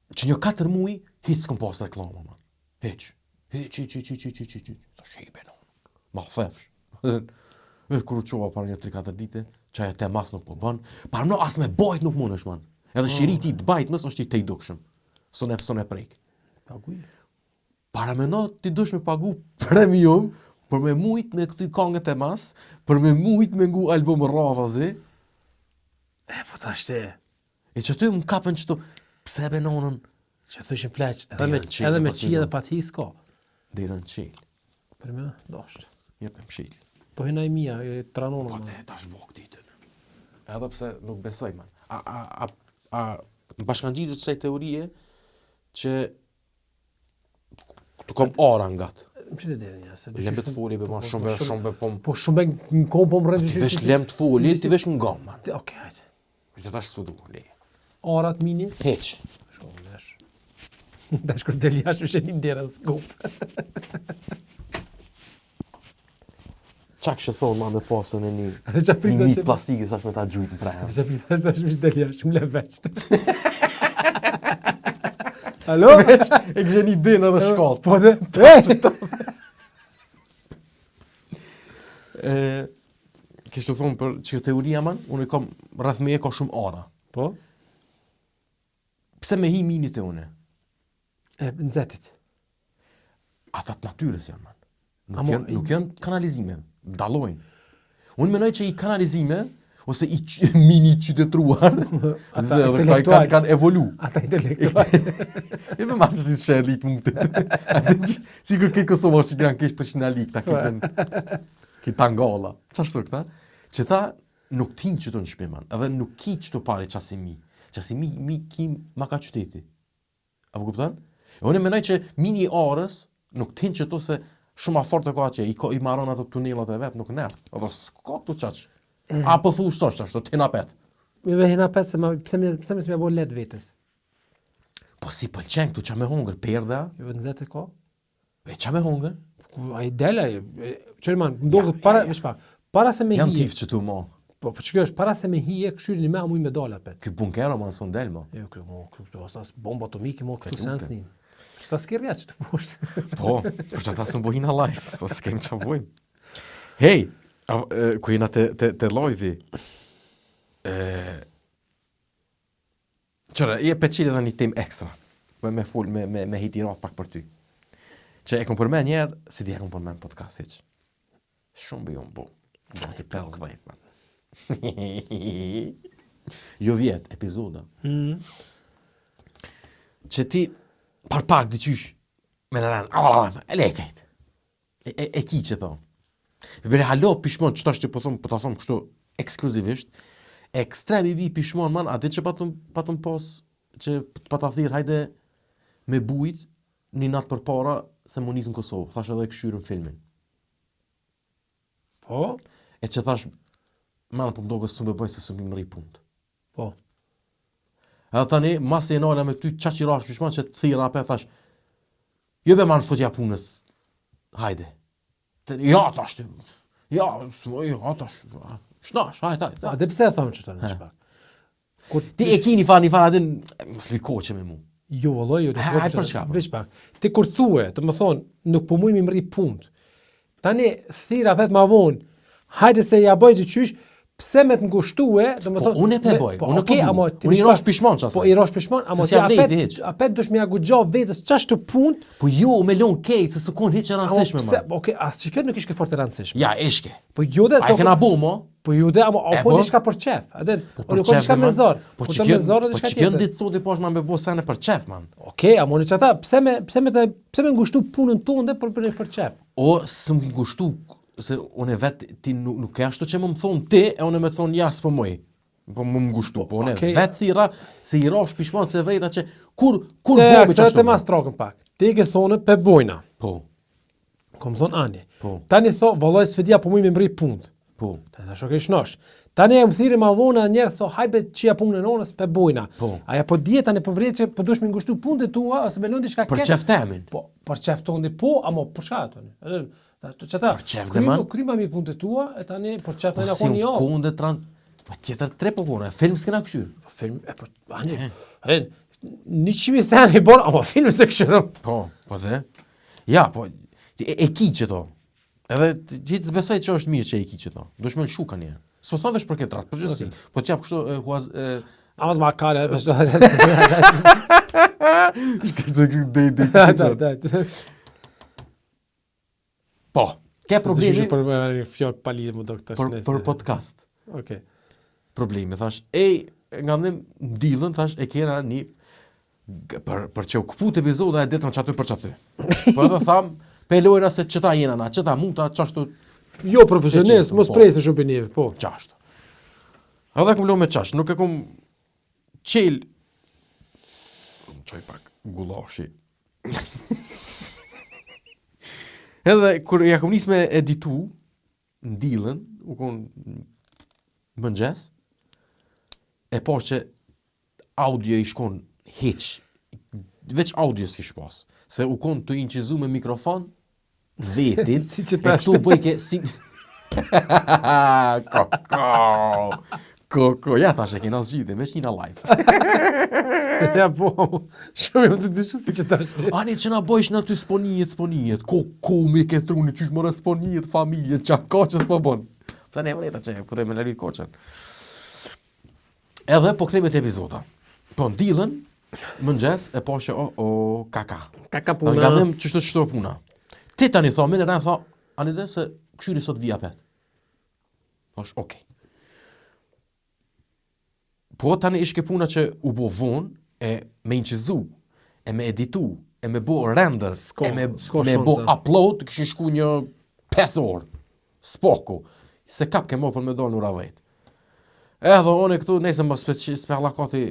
Që një 4 muj, hiç s'kom pas reklama, man. Hiç. Sa shibe, no. Ma thefsh. Kur u qova para një 3-4 dite, qaja te mas nuk po bën. Par no as me bajt nuk mundesh, man. Edhe shiriti i të bajt mës është i te i dukshëm. Son e prejk. Paguj. Para mendo ti dush me pagu premium për me mujt me këty këngët e mas, për me mujt me ngu album rradhazi. Po tashte. E që ty më kapën qëto, pse e benonën Që thëshin pleq, Dera qilë, edhe me pas qi edhe milion. pa ti s'ka. dera në qilë. Për me, dosht. Jep me mshilë. Po hina i mia, e tranonë. Po te tash vok ditën. Edhe pse nuk besoj man. A më bashkangjitet kësaj teorie që të kom ora ngat. Më që të dhe një, se Lem të foli be ma shumë be pom. Po shumë në kom po më rëndë Ti vesh lem të foli, ti vesh ngam man. Okej, hajde. Të tash s'po du, le. Arat mini. Heq. Shkollë nesh. Dash kur del jashtë më shenim dera s'kup. Çak që thon ma me pasën e një. Atë çfarë prit Një mit plastike sa me ta gjujt në prehë. Atë çfarë prit dash më del jashtë shumë leveç. Alo? E kështë një din edhe shkallë. Po dhe. Kështë të thonë për që teoria man, unë i kam rreth meje ka shumë ara. Po? Pse me hi minit e une? E nxetit. Ata të natyrës janë man. Amo, Nuk janë kanalizime, dallojnë. Unë menoj që i kanalizime, ose i mini qytetruar, Ata edhe intelektual. kanë evolu. Ata intelektual. E me marrë që si shërlit mundit. Si kër ke Kosovë që kanë kesh personalik, ta ki tangalla. Qashtu këta? Që ta nuk tin që të në shpiman, edhe nuk ki që të pare qasimi. Qasimi mi kim ma ka qyteti. Apo kuptan? E unë menoj që mini arës nuk tin që to se shumë afort e ka atje, i maron ato tunelat e vetë, nuk nërth. Edhe s'ka këtu qaq. Apo thu sosh ashtu, t'hina pet. Me hina pet se pse më s'mja bo let vetës. Po si pëlqen këtu qa me hongër, perda, Jo nxetë ka. e qa me hongër? Ai dela, çelman, ndoqët para, veç pak. Para se me Jam hije. tif që tu ma. Po ç'kjo është para se me hije, këshyrin me amuj me dala pet. Ky bunkero ma son del ma. Jo, kjo asas bomba atomike mo këtu Kalute. sens nin. Ç'ta skirja ç'të poshtë. Po, për që ta së mbojina live, po s'kem qa vojmë. Hej, ku jena te lojdi, qëre, je pe qile dhe një tem ekstra, me full, me hitirat pak për ty. Që e kom përmen njerë, si di e kom përmen podcast hiq. Shumë bi unë bo, gati 50, man. Jo vjet, epizoda. Që ti, par pak dhe qysh, me në rënë, e lekajt. E ki që thonë. Vere halo pishmon, që tash që po ta thom kështu ekskluzivisht, ekstrem i bi pishmon man, a di që patëm pas, që pa ta thirë, hajde me bujt, një natë për para, se mu nisë në Kosovë, thash edhe këshyrën filmin. Po? E që thash, man, po mdo gësë me bëj se së më rri punt. Po. Edhe tani, mas e nala me ty, qa që i rash pishmon, që të thirë apë, thash, jo be man fotja punës, hajde. Ja, tash ty. Ja, tash. Shnash, hajde. A dhe pse e thonë që të në shpak? Kur Ti e ki një farë adin, mos likoqe me mu. Jo, vëllai, jo. Hajde për çka? Veç pak. Ti kur thue, të më thonë, nuk po muj mi mri punt. Tani thira vet ma vonë. Hajde se ja bëj diçysh, pse me të ngushtue, do të Po, thonë. unë e pe boj, unë okay, po amo du. ti Unë i veç rash pak- pishmon qasaj. Po i rash pishmon, amo Se ti s'ja vlejti hiç. apet dush me ja guxho vetes ç'është punt. Po jo, me lon kejt, se s'kon hiç e Amo rastishme, pse, man. okay, as çka nuk ishte fort e rëndësishme. Ja, ishke. Po jo dhe A e kena bu, mo? Po ju dhe, amo E, apo po? diçka për çef. A dhe, Po po nuk ka diçka me zor. Po të që me zor po diçka që kjo tjetër. ditë sot i posh man me bo sene për qef, man. Okej, amo në çata, pse me ngushtu punën tonë për çef. O, së më gushtu, se unë e vetë, ti nuk e ashtu që më thonë ti, e unë me thonë jas për moj. Po më gushtu, po unë Okej. vetë thira, se i rash pishman se vrejta që, kur Te bobi që këtë ashtu. të mas trokën pak. Ti ke thonë pe bojna. Po, Kom thonë ani. Po. Tani tho, vallai s'pedia po më mri punt. po, Tani tash okay shnosh. Tani e më thirrë ma vona njerë tho, hajbe çia punën e nonës pe bojna. Po. Aja po dihet tani po vret që po dush me ngushtu punët tua ose me lënë diçka për qef temin. Po, për çef tonë po, amo për çfarë tani? Çata. Për çef dhe man. Kryma mi punët tua e tani për çef Po na si koni unë jo. konde trans... Po tjetër tre po kone, film s'kena këshyr. Film e po ani. Hen 100.000 sen i bon, amo film se këshirëm. Po dhe. Ja, po, e ki që to. Edhe ti të besoj që është mirë që e ki që to. Dush me lëshu ka një. S'po thonë vesh për këtë rat, përgjithësi. Po t'jap kështu huaz... Amas ma kare, Po, ke problemi Për fjallë palidhe më do këtë për podcast. Okej. Problemi, thash, nga në dilën, thash, e kena një, për që u këput epizoda e detën që aty për që aty. Po edhe tham, pelojna se qëta jena na, qëta muta, qashtu. Jo profesionist, mos presë shumë për njëve, po. Qashtu. Edhe këmë lo me qash, nuk e këmë qel, qaj pak gulashi. Edhe, kur ja këmë nis me editu, në dilën, u konë mëngjes, e po që audio i shkon heq, veç audio s'kish pas, se u konë të incizu me mikrofon, vetin, Si që e tash. këtu bëjke si... Koko, ja tash e kena zgjidhe, veç njëna live. Ja po, shumë jam të dyshu si që tash. Ani që na bëjsh në ty sponijet, ko me ke truni, qysh më sponijet, familje, qa koqës po bon. Pëse ne vreta që, po të me lërit koqën. Edhe po këthejme të epizoda. Po në dilën, mëngjes, e po që kaka. Kaka Nga puna. dhem qështu puna. Ti tani tha, me në rënë tha, ani dhe se këshyri sot vija pet. Thash, okej. Po tani ishke puna që u bo vonë, e me inqizu, e me editu, e me bo renders, S'ko e me shanse. bo upload, kështu shku një 5 orë. Spoko. Se kap ke mo për me do në ura vetë. Edhe one këtu, nëse më speallakoti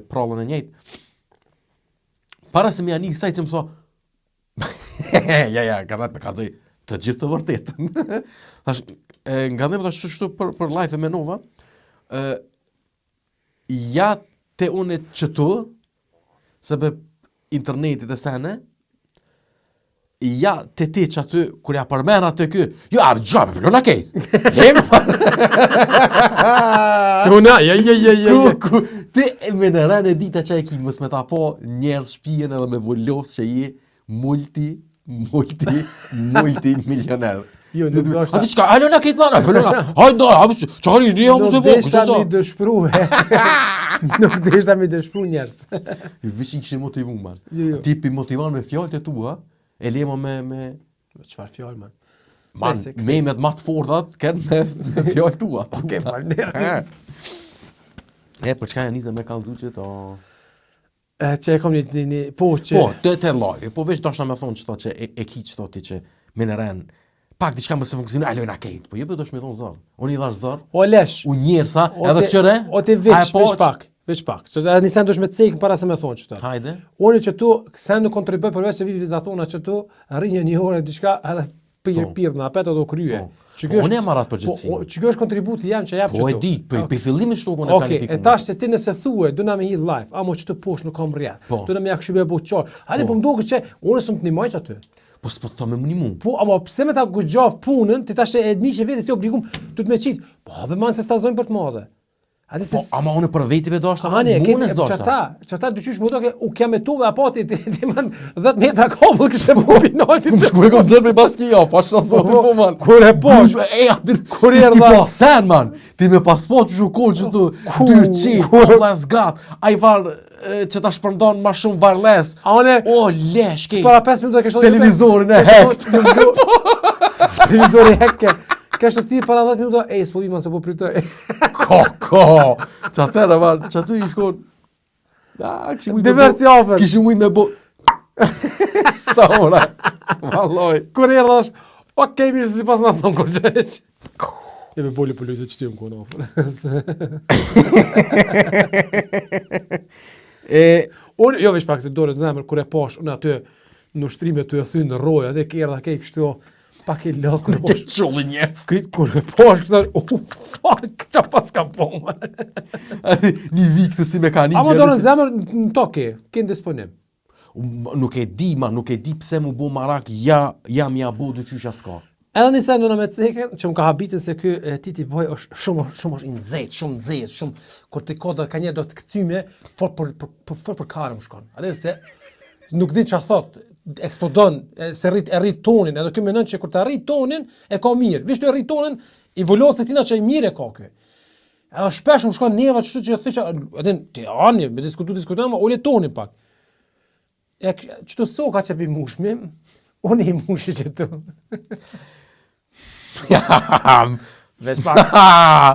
prallën e njëjtë. Para se mi ani sajtë më tho, ja, ka me kalzoj të gjithë të vërtetën. Thash, nga dhe më thash shtu për live e menova, ja te une qëtu, sebe internetit e sene, ja te ti që aty, kur ja përmen aty kë, jo, arë gjabë, për në kejtë. Lemë, Tuna, ja. ti me në rënë e dita që e ki, mës me ta po njerës shpijen edhe me vullos që je multimilioner. Jo, nuk do A ti qka, alo na kejtë mana, për nga, hajdo, që ka një Nuk se vokë, deshta mi dëshpru, Nuk deshta mi dëshpru njerës. Vishin kështë motivu, man. Jo. Ti pi motivan me fjallët e tua, e lema me Çfarë fjalë, man? man, Basic. memet ma të fortat, kënë me fjallët tua. Okej, falënderit. Për çka janë nizë me kallëzu që to... Që e kom një po që... Po, të lojë, po veç dashna me thonë që e ki që ti që me në renë, pak diçka më se funksionë, alojnë a kejtë, po jepë do shme thonë zërë. Unë i dhash zërë, O lesh. u njerësa, edhe këqëre, O ti veç pak. Veç pak. Se një sen dush me cekën para se me thonë që të. hajde, Unë që tu, sen nuk kontriboj përveç se vizatona që tu, rrinjë një orë diçka edhe pirë në apet do krye. po. Që Po, kjo është- unë e marat Po, përgjithësimin. që kjo është kontributi jam që jap Po e që tu. di, për fillimit shtokun e Okej, planifikuar. e tash që ti nëse thue, do na me hidh live, amo që të posh nuk kam rrjet. Po. Do na me ja këshybe bu çor. Hajde po më duket që unë s'm të ndihmoj aty. Po s'po të me më një mu. Po, ama pse me ta guxgjov punën, ti tash e di që vetë si obligum, du të me qit. Po, be man se stazojnë për të madhe. Hajde se Po, ama unë për veti be dashta, Ani, munës dashta. çata dyqysh më duke u kiam me tuve apo ti man 10 metra kopull kishte bu penalti. Më shkuj kom zërë me baski jo, pa shazoti po man. Kur e posh, Kur i erdha- pa sen man. Ti me pasport që shukon që tu dyrçi, pas gat. Ai var që ta shpërndon më shumë varles. Ane, O lesh ke. para 5 minuta kishte Televizorin e hek. Televizori hek. Kështu ti para 10 minuta, s'po vi ma se po pritoj. Koko. Çatëra man, çatu i shkon. Kishim ujë. Diversiofer. Kishim ujë me bo. Sa ora. Valloj. Kur erdhash, okej, mirë se sipas na thon kur çesh. E me boli policia që ti më kono. Unë, jo veç pak se dorë të zemër, kur e pash, unë aty në ushtrime të e thynë në roja, dhe ke erdha ke kështu, pak e lëllë, kur e Ke pash. çolli njerëz. Kur e pash, këta, fuck, qa pas ka po, man. Një vik të si mekanik. Ama dorë në zemër, në to ke në disponim. Nuk e di, ma, nuk e di pse mu bo marak, jam ja bo dy qysha s'ka. Edhe një sen në me ceken, që më ka habitin se ky Titi Boj është shumë është i nxehtë, shumë, kur ti koda ka një do të kthime, fort për karëm shkon. Atë se nuk din çfarë thot, eksplodon, se rrit tonin, edhe ky mendon që kur të arrit tonin e ka mirë. Vish të rrit tonin, i volos se tina që i mirë e ka ky. Edhe shpesh më shkon neva çështë që thëshë, atë ti ani, me diskutojmë, ma ule toni pak. E çto soka që bi mushmi, unë I mushi që tu. Veç pak.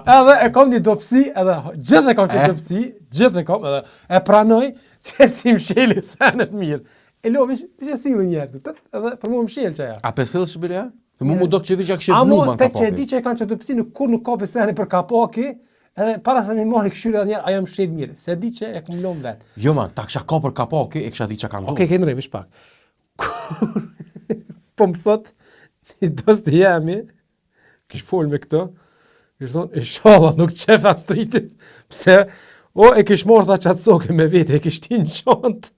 Edhe e kam një dopsi, edhe gjithë e kam që dopsi, gjithë e kam, edhe e pranoj që si msheli senet mirë. E lo, vish e silë njerë, edhe për mu mshel që ja. A pesëll shbile? Mu do që vish kështë Amo, vluman tek që e kapaki. di që e kanë që dopsi, nuk kur nuk ka peseni për kapaki, edhe para se mi marri këshyre njerë, ajo mshel mirë. Se di që e kum lom vetë. Jo man, ta kësha ka për kapaki, e kësha di që ka ndohë. Okej, ke ndrej, vish pak. Po më thot, një dosti jemi, kish fol me këto, kish thonë, inshallah nuk qef astritit, pse, e kish morë tha qatë soke me vete, e kish ti në qantë.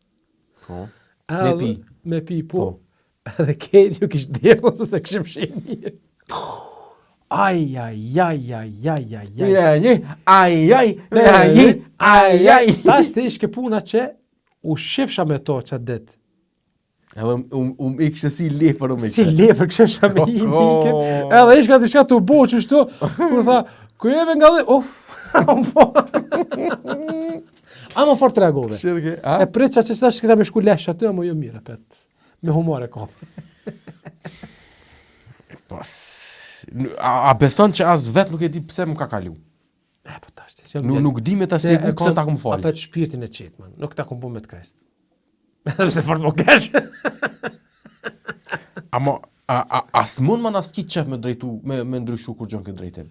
Po. Me pi. Me pi, po. Edhe kejt ju kish derdhë, se kishim shenë mirë. Aj. Tash të ishke puna që u shifsha me to qatë ditë. Edhe ikshte si lepër Si lepër këshesha me I mikën. Edhe ishka të shka të bo qështu, kur tha, ku jeve nga dhe, ama fort reagove. Shirke, E prit që që këta me shku lesh aty, ama jo mire, pet. Me humore ka. Pas... A beson që as vetë nuk e di pse më ka kalu? Po tash, Nuk di me ta spjegu pse ta kum fali. Apet shpirtin e qitë, man. Nuk ta kum bu me të kajst. Edhe pse fort më kesh. Ama, as mund man as ki qef me drejtu, me ndryshu kur gjon këtë drejtim?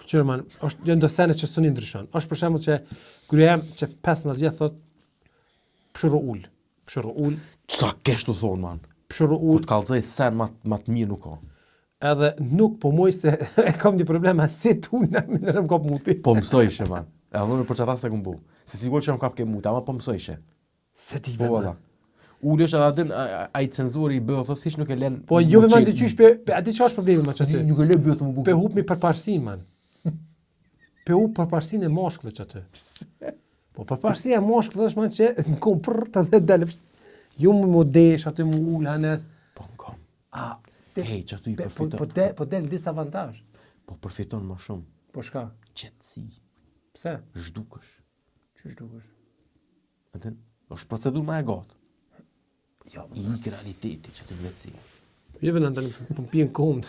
Qërë, man, është një ndësene që së një ndryshon. Është për shembull që kryejem që 15 vjetë thot, pshuru ullë. Sa kesh të thonë, man? Pshuru Po ullë. të kalzaj sen ma të mirë nuk ka. Edhe nuk po moj se e kam një problema si tu në më kap muti. Po mësojshe, man. Edhe unë për qëta se këm bu. Se sigur që më kap ke muti, ama po mësojshe. Se ti Po, valla. Ullë është edhe adin, a I cenzuri I bëhë, thos ish nuk e len... Po jo me mandi qysh a di që është problemi ma që aty? Nuk e le bëhë të më bu. Pe hup mi përparsin, man. Pe hup përparsin e moshkëve që aty. Po përparsin e moshkëve është man që në kom prrr të dhe delë. Jo më desh, aty më ullë hanes. Po në kam. Hej, që aty I përfiton. Po del disavantaj. Po përfiton ma shumë. Po shka? Qetësi. Pse? Zhdukësh. Qysh dukesh? Atin, është procedur ma e gatë. Jo, I ikë realiteti që të vletësi. jo vëna ndani, po më pijen komët.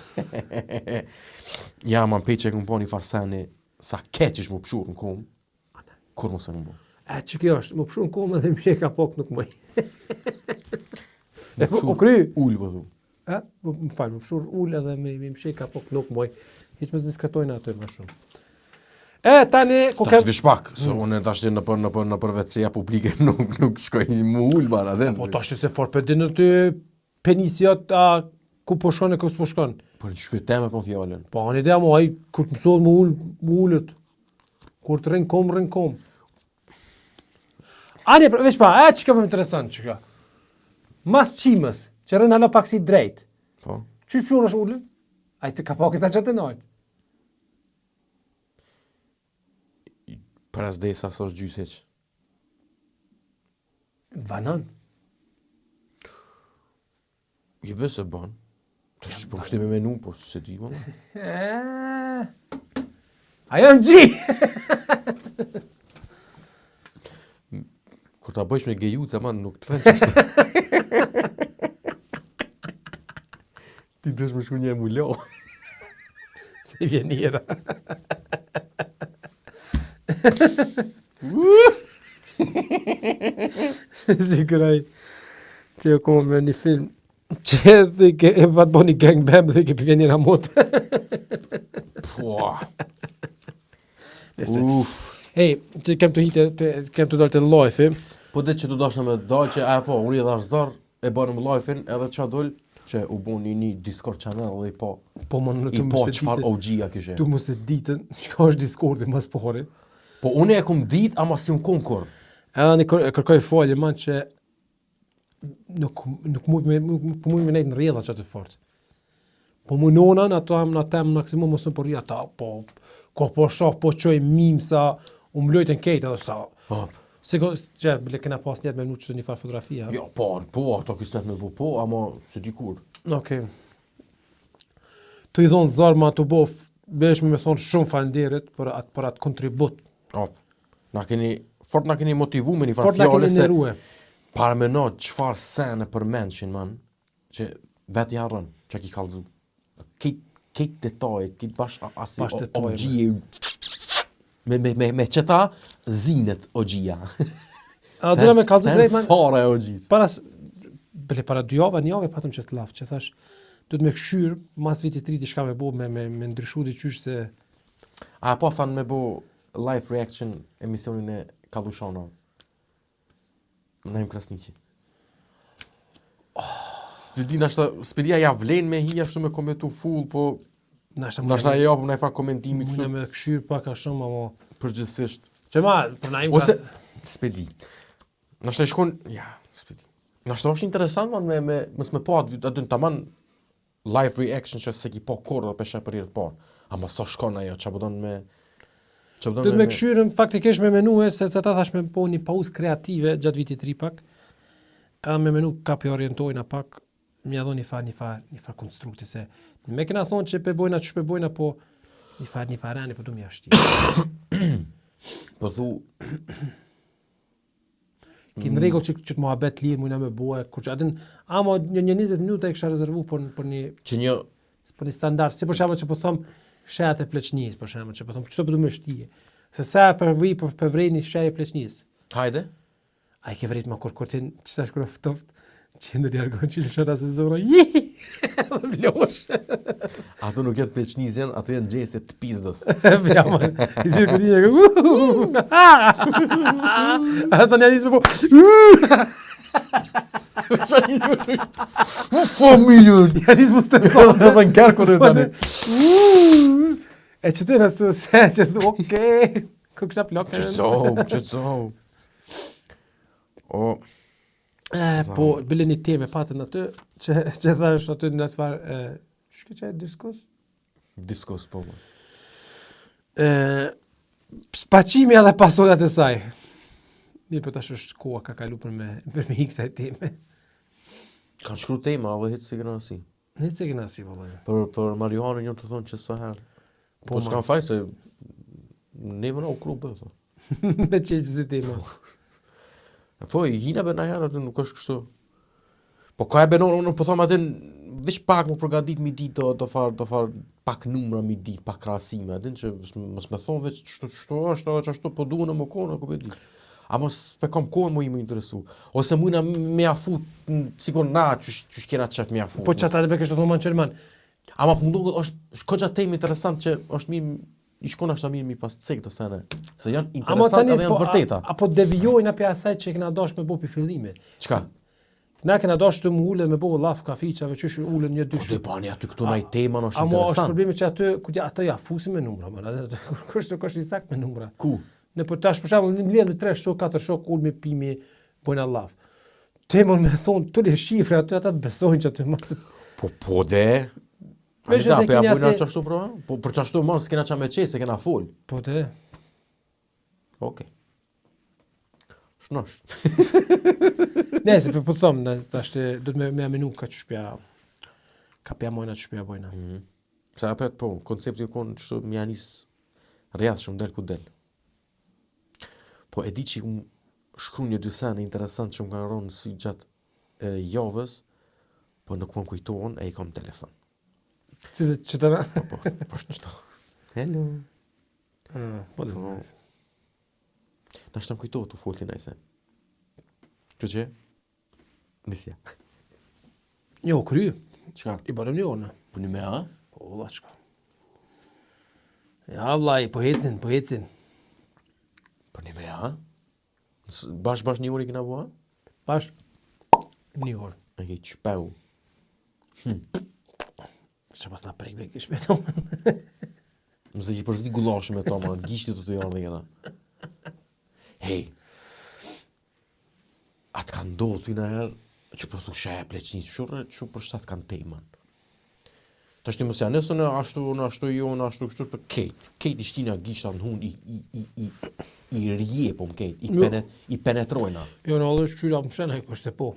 Ja, man pej që e këm po një farseni, sa keqish më pshur në kom, kur më se në bo. Që kjo është, më pëshu në komë dhe më sheka pak nuk mëj. Më pshur O kry? ullë, po thu. Më falë, më pëshur ullë edhe më sheka pak nuk mëj. Hiq më diskutojnë aty më shumë. Tani, ku Tash vish pak, se unë tash në për vetësia publike nuk shkoj më ullë, man, adhen. Po tash se fort për dinë ty penisjat, ku po shkon e ku s'po shkon. Për në shpyteme po fjallën. Po, në idea mo, ai, kur të mësot më ullët, kur të rënë kom. Ani, veç pa, që kjo më interesant që kjo. Mas qimës, që rënë hala pak si drejt, Po. që pshur është ullën? Ai të ka pakit ta që të nojtë. Për as dhe sa sos gjyseq. Vanon. Je bës e ban. Tash po kështu me menu, po se di më. Ajo më gji! Kur ta bëjsh me gejuca, man, nuk të fënë qështë. Ti dësh më shku një mulo. Se vjen njëra. Sigurai që jo kom me një film që dhe e vatë bo një gangbang dhe ke përvjen njëra motë. Po. Uff. Hej, që kem të dalë të lojfi. Po dhe që të dashnë me dalë që, unë I dhash zar, e barëm live-in, edhe që doll, që u bo një Discord channel dhe Po më në I po qëfar OG-a kishe. Tu më se ditën, që ka është Discordi mas pori. Po unë e kom dit, ama si më konkur. Edhe e kërkoj folje, man, që nuk mund me nejtë në rjedha që të fort. Po më nonan, ato am në temë maksimum mësën për rjedha, ko po shoh, po qoj mimsa, më lojtën kejtë edhe sa. Sigur, që bile kena pas njetë me nuk që të një farë fotografia. Jo, po, ato kësë net me bu, po, ama se di kur. Okej. Tu I dhonë zarë ma të bo Bëhesh me thonë shumë falënderit për atë kontribut. Na keni motivu me një farë Fort na fjale keni se nderue. para me no çfarë sene për mençin, man, që vetë jarën, që ki kallzu. Kit detajet, kit bash ogjie. Me qëta zinet ogjia. A do me kallzu drejt man. Fare ogjis. Para 2 javë, një javë patëm që të laf, që thash do të me këshyr mas vitit 3 diçka me bo me ndryshu diqysh se Po thanë me bo live reaction emisionin e Kallushana. Në im Krasniqi. Spedia ja vlen me hi ashtu me komentu full, po nashta ja japëm në e fa komentimi kështu. Mune me këshyr pak a shumë, amo Përgjithsisht. që ma, për na im Ose spedi. Nashta i shkon, spedi. Nashta është interesant man mos me po aty taman live reaction që se ki po korë dhe peshe për irët parë. Ama sa shkon ajo, që bëdon me... Do të me këshyrëm faktikisht me menue, se të ta thash me po një pauzë kreative gjatë vitit 3 pak, edhe me menu kapi orientojna pak, mja dho një far konstrukti, se me kena thonë që pe bojna që pe bojna, po një farani, po du mi ashti. Po thu... Kinë regull që të muhabet lirë, mujna me boje, kur që atin, ama një 20 minuta e kësha rezervu për një standard, si për shama që po thom shet e pleqnis, për shama që po thom, qëto për du me shtije, se sa për vrej një shet e pleqnis. Hajde? A i ke vrit ma kur tin, që sa shkura ftoft, që ndër jargon që lëshara se zora, më blosh. Ato nuk jetë pleqnizjen, ato jenë gjese të pizdës. Ja, man, i zirë këtë një, ato një anisë me po, Familjen! ja anisë mu stërson. Dhe në kërë kërë tani. E që të nësë se, që të okej, ku kësha plokën. Qëtëzohë. Po, bile një teme patën aty, që thash aty në të farë, shke që e diskus? Diskus, po. Spacimi edhe pasojat e saj. Mirë, për tash është koha ka kalu për me hikë saj teme. Kanë shkru tema, dhe hitë si këna si. Hitë si këna si, vëllaj. Për marihuanën një të thonë që sa herë. Po s'kan faj se ne më në u kru bëthë. Me qelë që si tema. Po, i hina be na herë atë nuk është kështu. Po ka e benon, unë po thom atë vish pak më përgatit mi ditë do far pak numra mi ditë, pak krahasime, atë që mos më thon veç ç'to është, po duhen më kohë, ku be di. A mos pe kam kohën më i më interesu. Ose mujna me afut, sikur na ç'sh kena çef me afut. Po çata be kështu thonë Mançelman. Ama po ndonë është koxha temë interesant që është mirë i shkon ashta mirë mi pas cek të sene. Se janë interesant edhe janë vërteta. Apo devijojnë apo asaj që kena dash me bo pi fillimi. Çka? Na kena dash të ule me bo llaf kafiçave, çysh ulën një dy. Po do bani aty këtu ndaj tema është interesant. Amo është interesant. problemi që aty ku ato ja fusin me numra, man. Atë kush i sakt me numra. Ku? Në për tash për shembull mbledh me 3 shok, 4 shok ulmi pimi bojna llaf. Temon me thon tule shifre aty ata të besojnë që aty mas. Po de. Vesh se kena se çashtu pro? Po për çashtu mos kena ça me çese, kena fol. Po de. Okej. Shnosh. Nëse po them, tash do të më amenu ka ç'shpja. Ka pja mojna ç'shpja bojna. Sa apet po, koncepti u kon ç'to më janis rreth shumë del ku del. Po e di që shkru një dy sene interesant që më kanë rronë si gjatë javës, po nuk më kujtohen e i kam telefon. Që të na? Po qëto. Hello. Po dhe. Na shtë më kujtohet të folti najse. Që? Nisja. Jo, kry. Qka? I barëm një orë. Po një me a? Po, valla qka. Ja, vlaj, po hecin. Po një me a? Bash një orë i këna bua? Bash një orë. E ke qpeu. Që pas na prejk me kish me tomë. Mëse që përzi gullashë me toma, gishti të janë dhe këna. Hej, atë kanë ndodhë të i në herë, që për thu shë e pleqnis, shumë për shtatë kanë teman. Ta shti mësja, nësë në ashtu jo, në ashtu kështu, për kejt i shtina gishta në hunë, i rje, po më kejt, i penetrojna. Jo, në allë shqyra më shena i kështë e po.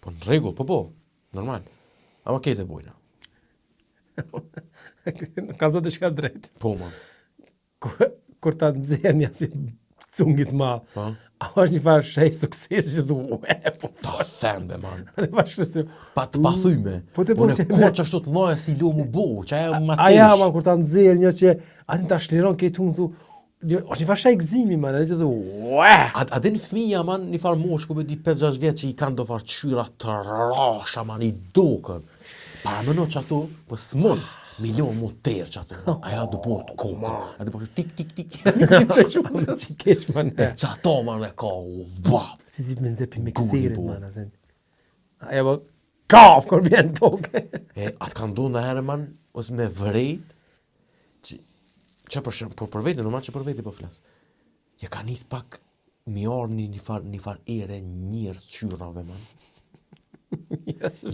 Po në regull, po, normal. Ama kejt e bojna. Ka zotë diçka drejt. Po, man. Kur ta nxjerrni si cungit madh. Po. A është një farë shej suksesi që du, po. Ta thembe, man. Pa kështu. Pa të pathyme. Po te Unë që kur që ashtu të loja si lo mu bo, që ajo ma tesh. Aja, man, kur ta nxjerr një që atin ta shliron këtë unë thu, është një farë shej gëzimi, man, edhe që thu, ue! A din fëmija, man, një farë moshku me 5-6 vjetë që i kanë do farë qyra të rasha, man, i dokën. Para mëno që ato, po s'mon, milion mu tërë që ato. Aja do bërë të kokën. A do bërë tik, tik, tik. Si keq, man. E që ato, man, me ka, wow. Si me nxepi mikserit, bu. man, asin. Aja po, kap, kur vjen tokë. E, atë kanë do në herë, man, ose me vrejt, që për vete, normal që për vete po flas. Ja ka nis pak mi orë një far ere njërës qyrave, man.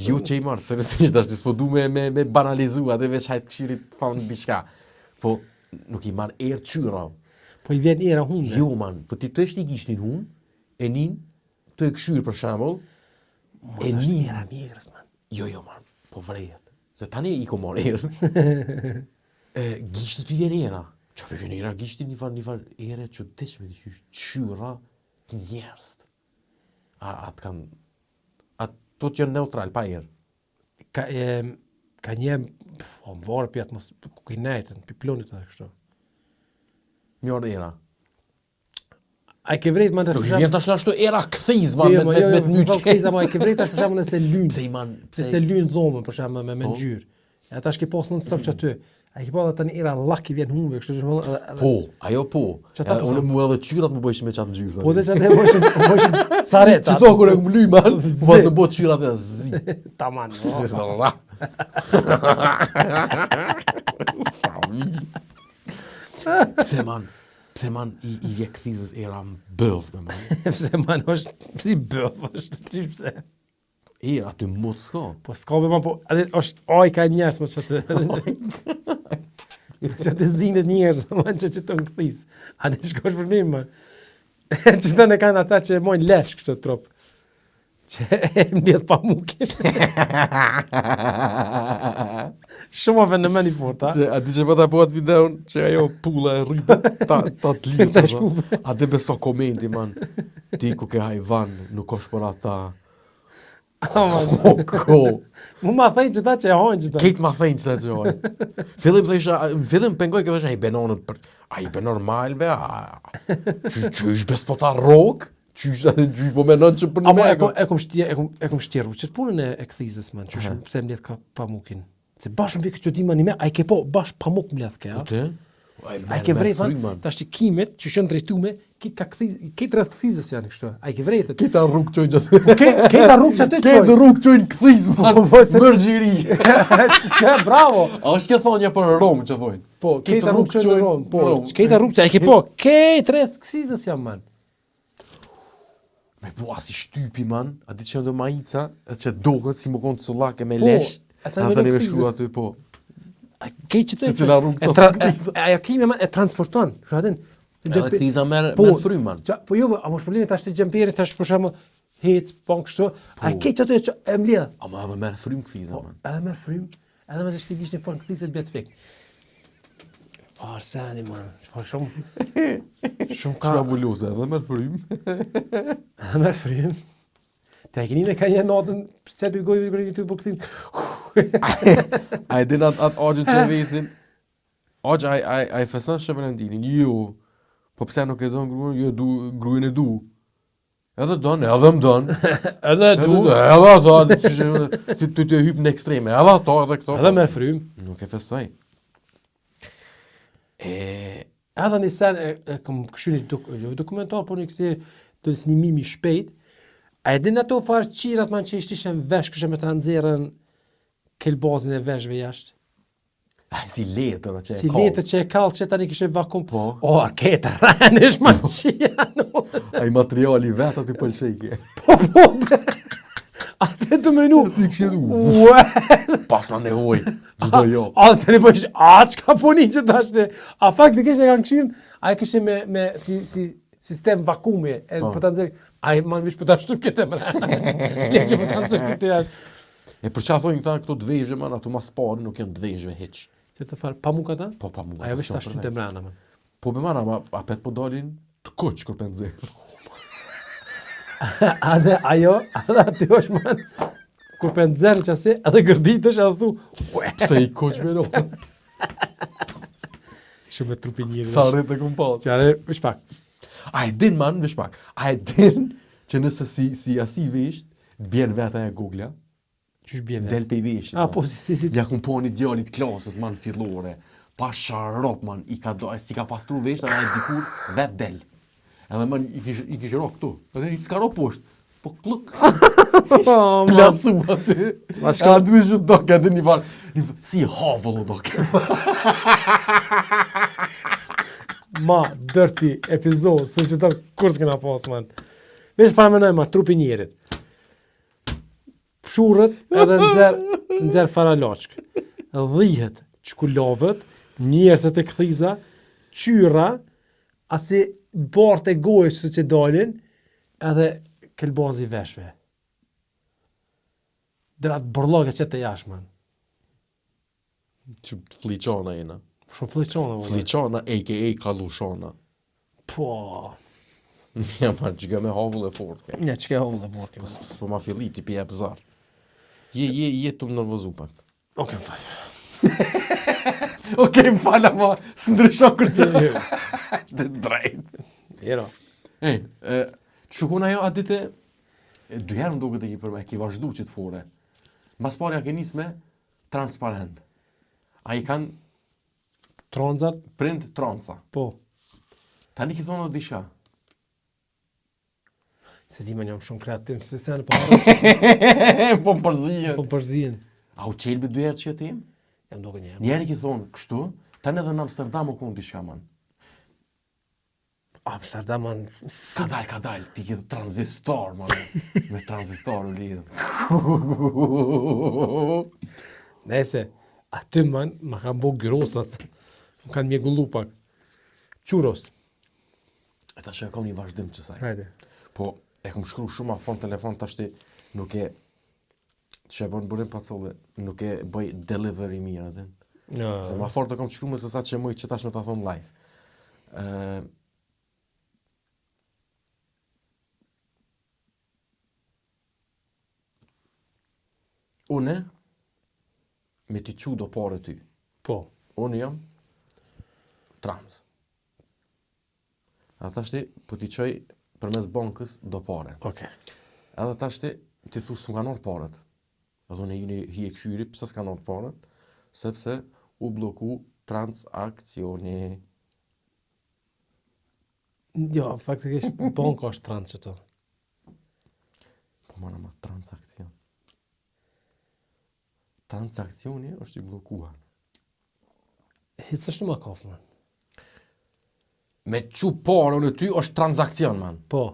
Jo që i marë, seriosisht është, s'po du me banalizu, atë veç hajtë këshirit thonë diçka. Po, nuk i marë erë qyrave. Po i vjen era hunde. Jo, man, po ti të eshte i gishtin hun, e nin, të e këshyrë për shambull, e nin. Era mjegrës, man. Jo, man, po vrejet. Se tani i ko marë erë. Gishtit për vjen era. Që për vjen era, gishtit një farë ere që deshme të qyra njerës. Atë kanë, ato të janë neutral, pa erë. Ka një, më vorë për atmos, kukinajtën, për plonit edhe kështu. Mjorë era. A i ke vrejt, man, të Nuk vjen tash ashtu era këthiz, man, me të mytë. Këthiz, a i ke vrejt tash për shemë nëse lynë. Pse i man, Se lynë dhomën, për shemë, me ngjyrë. E ata shke posë në stop që aty. A i ke po dhe tani era lak i vjen humve, kështu që... Po, ajo po. Qata po Unë mu edhe qyrat më bëjshë me qatë ngjyrë. Po dhe që atë bëshin caret. Që to kur e më ly, man, më bëtë në botë qyrat e zi. Taman. Pse man i vje këthizës era më bëllë, man. Pse man është si bëllë, është qysh pse. Era ty motë s'ka. Po s'ka be man, po edhe është oj ka njerës më që të... Që të zinët njerës, man, që të në këthis. A ne shkosh për mim, man. Që të në kanë ata që mojnë lesh kështë të tropë. Që e mbjedh pa mukin. Shumë fenomen i fort, a? A di që pëta po atë videon që ajo pula e rritë ta të linë. A di beso komenti, man. Ti ku ke hajvan, nuk osh për ata. Ko. Mu ma thejnë që ta që e hojnë që ta. Ketë ma thejnë që ta që e hojnë. Fillim pengoj këtë është, a i benonën për... A i benon mal, be, që ish bes po ta rok, që ish po menon që për një mego. E kom shtjeru, që të punën e këthizës, man, që shumë pse mbledh ka pamukin. Se bashkë më vike që ti ma një me, a i ke po bashkë pamuk mbledh ke, a? Po te? A i ke vrejt, man, ta është kimet që shënë drejtume, kitë rrëth këthizës janë kështu, a i ke vrejtët. Kita rrug qojnë që aty. Keta rrug që aty qojnë. Keta rrug qojnë këthiz, man, mërgjiri. Bravo. A është kjo thonja për Romë që thojnë? Po, keta rrug qojnë Romë, po, keta rrug që a i ke po, ketë rrëth këthizës janë, man. Me po asi shtypi, man, a di që në do majica, që doket si më konë të sulake me lesh, ata një me shkru aty, po. Keq që Se cila rrugë të këthizë. Ajo kime, man, e transporton, shadin. Edhe këthiza merë frymë, man. Po jo, a mosh problemi tash të gjemperi, tash për shemë hec, pon kështu, a keq ato që e mbledh. A ma edhe merë frymë këthiza, man. Edhe merë frymë, edhe me të shtigish një fornë këthizet bjetë fik. Farë sani, man, farë shumë ka... Shka vulloze, edhe merë frymë. Edhe merë frymë. Te e keni me ka një natën, se për gojë një të po këthizë. A e din atë agjën që vesin, agjë a e fesan Shqe Valentinin, jo, po pse nuk e donë gruën, jo, gruën e du. Edhe donë, edhe më donë. Edhe du. Edhe ato, ty të hypë në ekstreme, edhe ato, edhe këto. Edhe me frymë. Nuk e festaj. Edhe një sen e këm këshu një dokumentar, po një kësi të një mimi shpejt, a e din ato farë qirat man që ishtë ishen vesh, kështë me të nëzirën kelbazin e veshve jashtë? Si letër që e Si letër që e kallë që tani kështë vakum. Po. O, a kete rrënish man që janë. A i materiali vetë aty pëlqejke. Po, a të të menu. Ti kështë du. Pas në nevoj, gjithdo jo. A të të bëjsh, qka puni që të ashtë. A faktikisht e kanë këshirën, a e kështë me sistem vakumi. Po të nëzirë, a i man vish për të ashtu këtë më. Le që për të nëzirë këtë jashtë. E për çfarë thonë këta këto dvejzhe man, ato mas pari nuk janë dvejzhe hiç. Se të farë pamuk ata? Po pamuk. Ajo veç ta shtynë të mbrana, man. Po be man, ama apet po dalin të kuq kur pen nxjerr. Edhe aty është man. Kur për nxerë qasi, edhe gërditësh edhe thu, Pse i kuq me no? shumë e trupi njëri. Sa rrët e kum pas. Qare, vish pak. A e din man, vish pak. A e din që nëse si asi vesht, bjen vetë aja Google-a, Qysh bjen del pe i veshit. Ah, po, si. Ja kum po një djalit klasës man fillore. Pa sharop man, si ka pastru vesht, edhe ai dikur vet del. Edhe man i kish ro këtu. Edhe i s'ka ro poshtë. Po kluk. Plasu aty. A duhe që doke aty një farë. Si havëllo doke. Ma, dërti epizod, se që të kur s'kena pas, man. Vesh paramenoj, ma, trupi njerit. Pshurët edhe nxerë faraloçk. Dhihet çkulovët, njerëzit e kthiza, qyra, asi bart e gojës që dalin, edhe kelbazi veshve. Drat borllogë që të jash, man. Që fliqona jena. Shumë fliqona, valla. Fliqona, a.k.a. Kallushona. Po. Ja, ma gjëga me havull e fort. Ja, që ke hovull e vorti, man. S'po ma filli, ti pi e pëzar. Je të më nervozu pak. Okej, fal. Okej, më fala, ma, s'ndryshon kur që. Të drejt. Jero. Ej, shukon ajo atë ditë, dy herë më duket e ki për me, ki vazhdu që të fore. Mas parja ke nis me transparent. A i kanë Tronzat, prind tranca. po. Tani ki thonë o dishka. Se di man jam shumë kreativ, se se në po Po më përzijen. po përzien. A u qelbi dy herë që jetë im? Jam duke një. Njerë ki thonë, kështu, tani edhe në Amsterdam o konë dishka, man. Amsterdam, man. Ka dal, ti ke transistor, man. Me transistor u lidhë. Nese, aty, man, ma kanë bo grosat. Më kanë mjegullu pak. Quros. E ta që e kom një vazhdim që saj. Hajde. Po, e kom shkru shumë a fond telefon të ashti nuk e që e bërë burim pa colle, nuk e bëj delivery mirë, edhe. Ja. Se ma fort e kom shkru me se sa që mëj që tash me ta thonë live. Une, me ti qu do pare ty. Po. Unë jam trans. A tashti, po ti qoj për mes bankës do pare. Okej. Edhe tashti, ti thu s'm kanë orë paret. Edhe unë hi e këshyri, pse s'kanë orë paret? Sepse u bloku transakcioni. Jo, faktikisht banka është trans që to. Po mana ma transakcion. Transakcioni është i blokuar. Hitë është më kafë, man. Me qu parë në ty është transakcion, man. Po.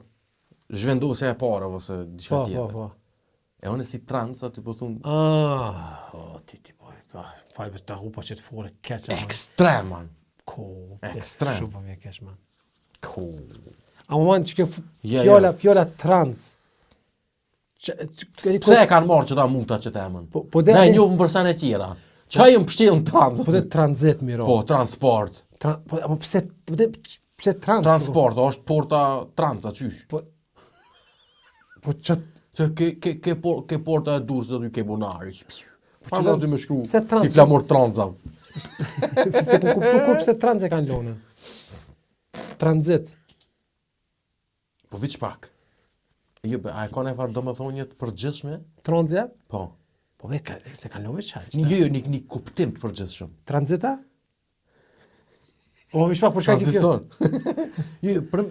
Zhvendosja e parë, ose diçka Po, tjetër. po. E unë si trans, aty po thunë, Ti, po. Fajbe ta hupa që të fore keqa, man. ekstrem, man. Ko. Ekstrem. Shumë për mje keq, man. Ko. A më man që kjo Ja. fjolla trans. Pse e kanë marrë që ta muta që ta emën? Po de Ne njofën për sen e tjera. Qa jëm pështjelën trans? po de tranzit miro. Po, transport. Po apo pse trans? Transport, është porta transa, qysh? Po ç't Që ke porta e durës dhe ty ke bonari. Pa që në ty me shkru, pse trans? i flamur transa. se po pse trans e kanë lonën? Tranzit. Po viç pak. Jo, a e ka ne farë do me thonjet përgjithshme? Tranzja? Po. Po se kanë lonë çaj. Jo, një kuptim të përgjithshëm. Tranzita? O, vish pak për shkak të kjo. Transistor. Jo, për...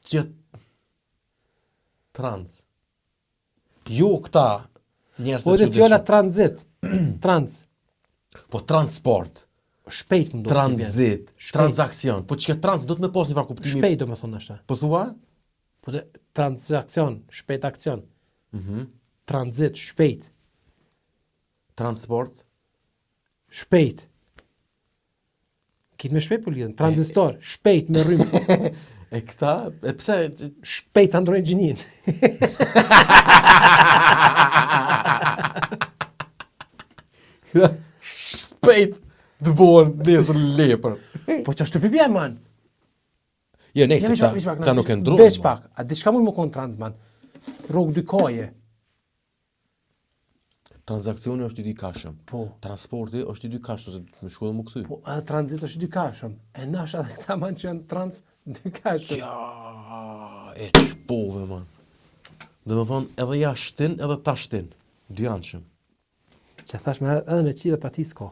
Që... Trans. Jo këta njerëz Po të dhe fjolla tranzit. Trans. Po transport, Shpejt më do të tranzit, Shpejt. transakcion. Po çka trans do të më pas një farë kuptimi. Shpejt do me thonë ashta. Po thua? Po dhe transakcion, shpejt akcion. Tranzit, shpejt, Transport. shpejt. Kitë me shpejt për lidhën. Tranzistor, shpejt me rrymë. E këta, e pse... Shpejt ta ndrojnë gjinin. Shpejt të bohen nesër lepër. Po që është të pipje, man. Jo, nejse, ta nuk e ndrojnë. Veç pak, a diçka mund më konë trans, man. Rrugë dy kaje. Transakcioni është i dy kashëm. Po. Transporti është i dy kashëm, se më shkodë më këthy. Po, edhe tranzit është dy kashëm. E nash edhe këta man që janë trans dy kashëm. Ja, e qpove, man. Dhe më thonë, edhe jashtin, edhe tashtin. Dy anshëm. Që thash me edhe me qi dhe pa ti s'ko.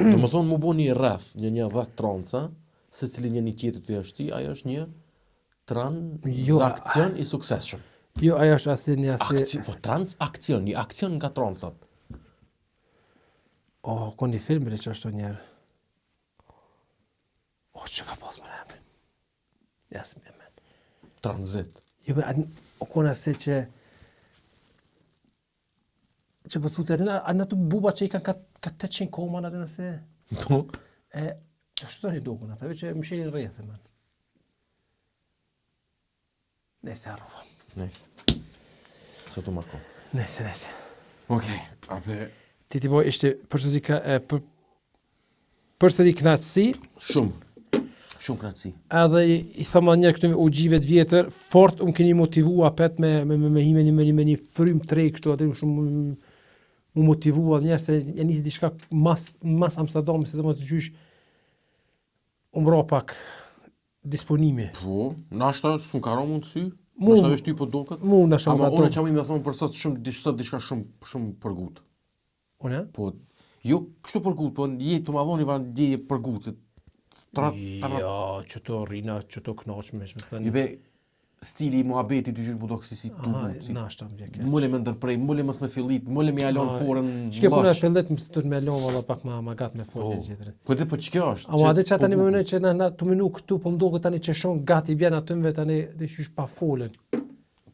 Dhe më thonë, mu bo një rreth, një 10 tranca, se cili një tjetër të jashti, ajo është një transakcion i suksesshëm. Jo, ajo është asi një asi... Po transakcion, një akcion nga trancat. Ko një film që është njerë. Që ka pas më rëmë. Jasë me men. Transit. Jo, ko në asi që po thute, anë të buba që i kanë ka 800 koma në nëse. Po? Që shtu të një dukun, atëve që më shelin rrethë, man. Nese arruva. Nice. Sa të mako. Nese. Okej, ape... Ti boj ishte përsëri knatësi. Shumë knatësi. Edhe i thoma njerë këtu u gjive të vjetër, fort më keni motivua pet me hime një frym trej kështu, atë shumë mu motivua njerë se e nisi diçka mas Amsterdam, se të më të gjysh umro pak disponimi. Po, nashta s'm ka ra mundësi. Nashta vesh ty po doket. Mu nashta ama unë që më thonë për sot diçka shumë përgut. Unë? Po, jo kështu përgut, po jetë të madhoni vanë djeje përgut. Jo, që to rina, që to knaqme. Jube, stili i muhabeti të gjysh budok si nashta më vjeket. Mule me ndërprej, mule mës me fillit, mule me alon forën Shke puna fillit më stut me alon valla pak ma gat me forën tjetër. Po dhe po ç'kjo është? Ama ade që tani më mënej që na të minu këtu, po mdo tani që shon gati bjen atymve tani dhe qysh pa folen.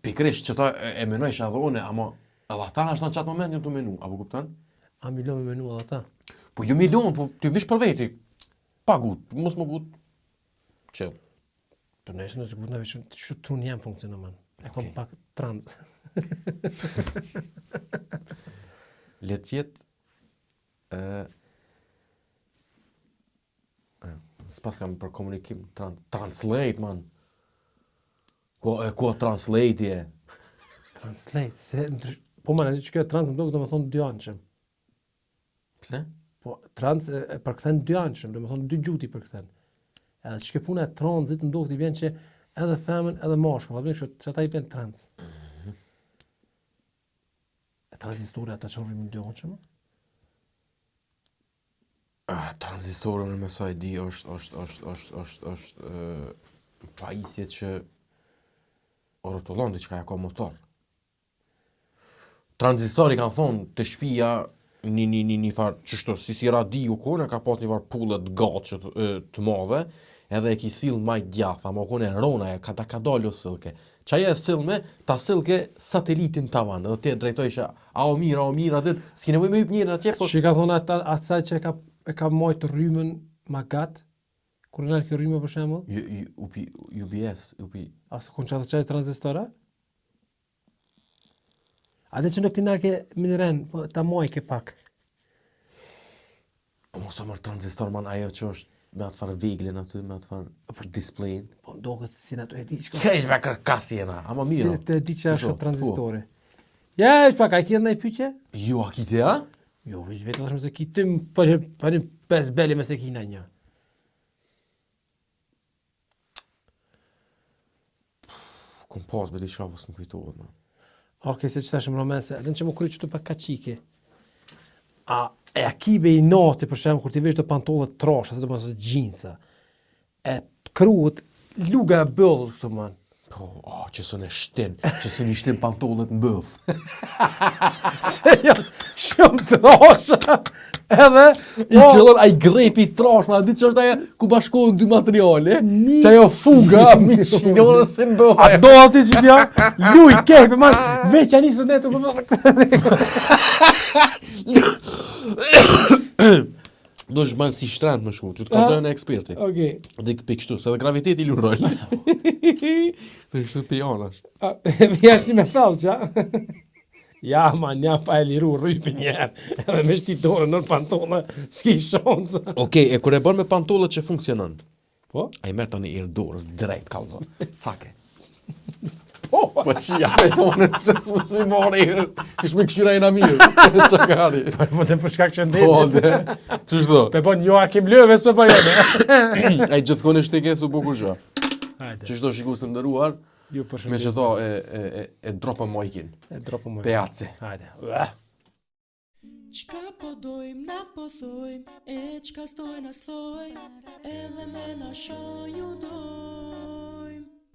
Pikrisht që ta e menojsh edhe une, ama edhe ata në ashtë në qatë moment një të menu, apo kuptan? A milion me menu edhe ata? Po jo milion, po ty vish për veti. Pa gut, mos më gut. Qëll. Të nesë nësë gut në vishë, që trun jam funksionë man. E kom pak trans. Let jetë... S'pas kam për komunikim, translate, man. Ko translate je? Translate? Po man, që kjo trans më do këtë më thonë dy anëshëm. Pse? Po trans e përkthen dy anëshëm, do më thonë dy gjuti përkthen. Edhe që kjo puna e transit më do këtë i bjen që edhe femën edhe mashkull, që ata i bjen trans. E transistorë ata që rrimin dy anëshëm? Transistorë në me sa i di është pajisje që rrotullon diçka ja ka motor. Transistori kanë thonë të shtëpia një farë çështë si radio kone ka pas një farë pullet gatë të madhe, edhe e ki sill maj djath, ama kone rona e ka dalë o sillke. Qaja e sillme, ta sillke satelitin tavan, edhe ti drejtojsh a o mira, dhe s'ki nevoj me hyp njërin atje, po... Që ka thonë asaj që e ka majtë rrymën ma gatë, kur në kjo rrymë për shembull? UPS. Asë kun qatë qaj transistora? A dhe që në këti nake minëren, ta mojke pak. Mos mërë transistor, man, ajo që është me atë farë veglin aty, me atë farë displayin. Po do këtë si në të e di që ka ishme kërkas jena, ama mira. Si të e di që është transistori. Ja, është pak, a ki edhe në i pyqe? Jo, a ki te, a? Jo, vetë lashme se ki tym për një 5 beli me se ki në një. Kom pas be di shabës më kujtohet, man. Okej, se që thashëm romense, edhe në që më kërë që të pak ka qike. E akibe i nati, për shemë, kur ti vesh të pantollet trasha, se të mësë gjinca, e kruhet luga e bëllët këtu, man. Po, që së në shtin, që së një shtin pantollet në bëth. Se janë shumë trasha, edhe... I qëllën, a i grepi trash, ma ditë që është aja ku bashkohen dy materiale, që ajo fuga, miqinore se në bëth. A do ati që pja, luj, kejpe, man, veç a njësë netë, Do është banë si shtrend më shku, që të kalëzojnë e eksperti. Okej. Dhe për kështu, se dhe graviteti lu rol. Dhe kështu pijanash. Jashtë një me thellë, qa? Ja, man, ja pa e liru rrypi njerë, edhe me shtitore në pantolla, s'ki shanca. Okej, e kur e bën me pantollet që funksionon. Po? A i merë tani i dorës, drejt kalzon. Cake. Po? Po qia, pe jone, pëse s'mu t'mi marë i kish me këshyra i në mirë. Qakari. Po të përshkak që Po, dhe. Që shdo? Pe bon Joakim Löves me bajone. A i gjithkone shtike su bukur që. Hajde, Që shdo shikus të ndëruar, ju me përshëndesim. që tha e dropa mojkin. E dropu më. Peaci. Hajde. Qka po dojmë, na po thojmë, e qka s'dojnë as thojmë, edhe me na shoh ju dojmë.